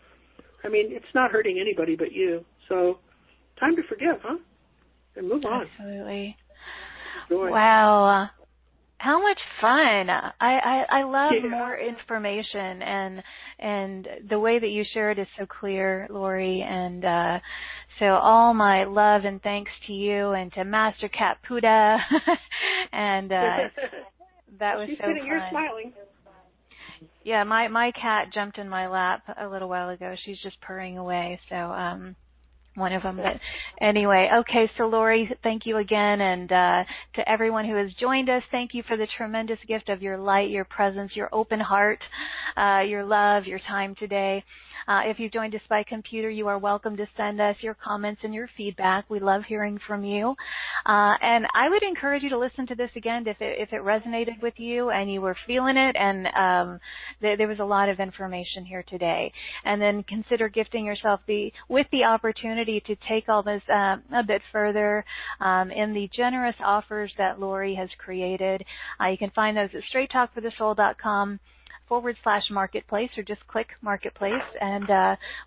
it's not hurting anybody but you. So time to forgive, huh? And move on. Absolutely. Joy. Wow. How much fun. I love more information, and the way that you share it is so clear, Laurie. And so all my love and thanks to you and to Master Cat Puddah. And that was She's so fun. You're smiling. Yeah, my cat jumped in my lap a little while ago. She's just purring away. So one of them. But anyway, okay, so Laurie, thank you again. And to everyone who has joined us, thank you for the tremendous gift of your light, your presence, your open heart, your love, your time today. If you've joined us by computer, you are welcome to send us your comments and your feedback. We love hearing from you. And I would encourage you to listen to this again if it resonated with you and you were feeling it, and there was a lot of information here today. And then consider gifting yourself with the opportunity to take all this a bit further in the generous offers that Laurie has created. You can find those at straighttalkforthesoul.com/marketplace, or just click marketplace, and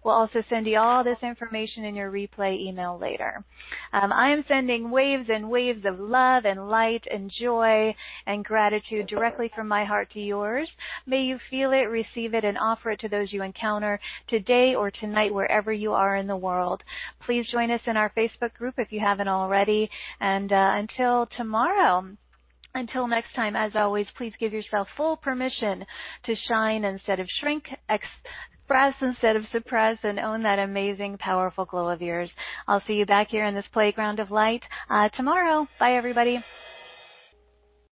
we'll also send you all this information in your replay email later. I am sending waves and waves of love and light and joy and gratitude directly from my heart to yours. May you feel it, receive it, and offer it to those you encounter today or tonight, wherever you are in the world. Please join us in our Facebook group if you haven't already, and until tomorrow. Until next time, as always, please give yourself full permission to shine instead of shrink, express instead of suppress, and own that amazing, powerful glow of yours. I'll see you back here in this playground of light tomorrow. Bye, everybody.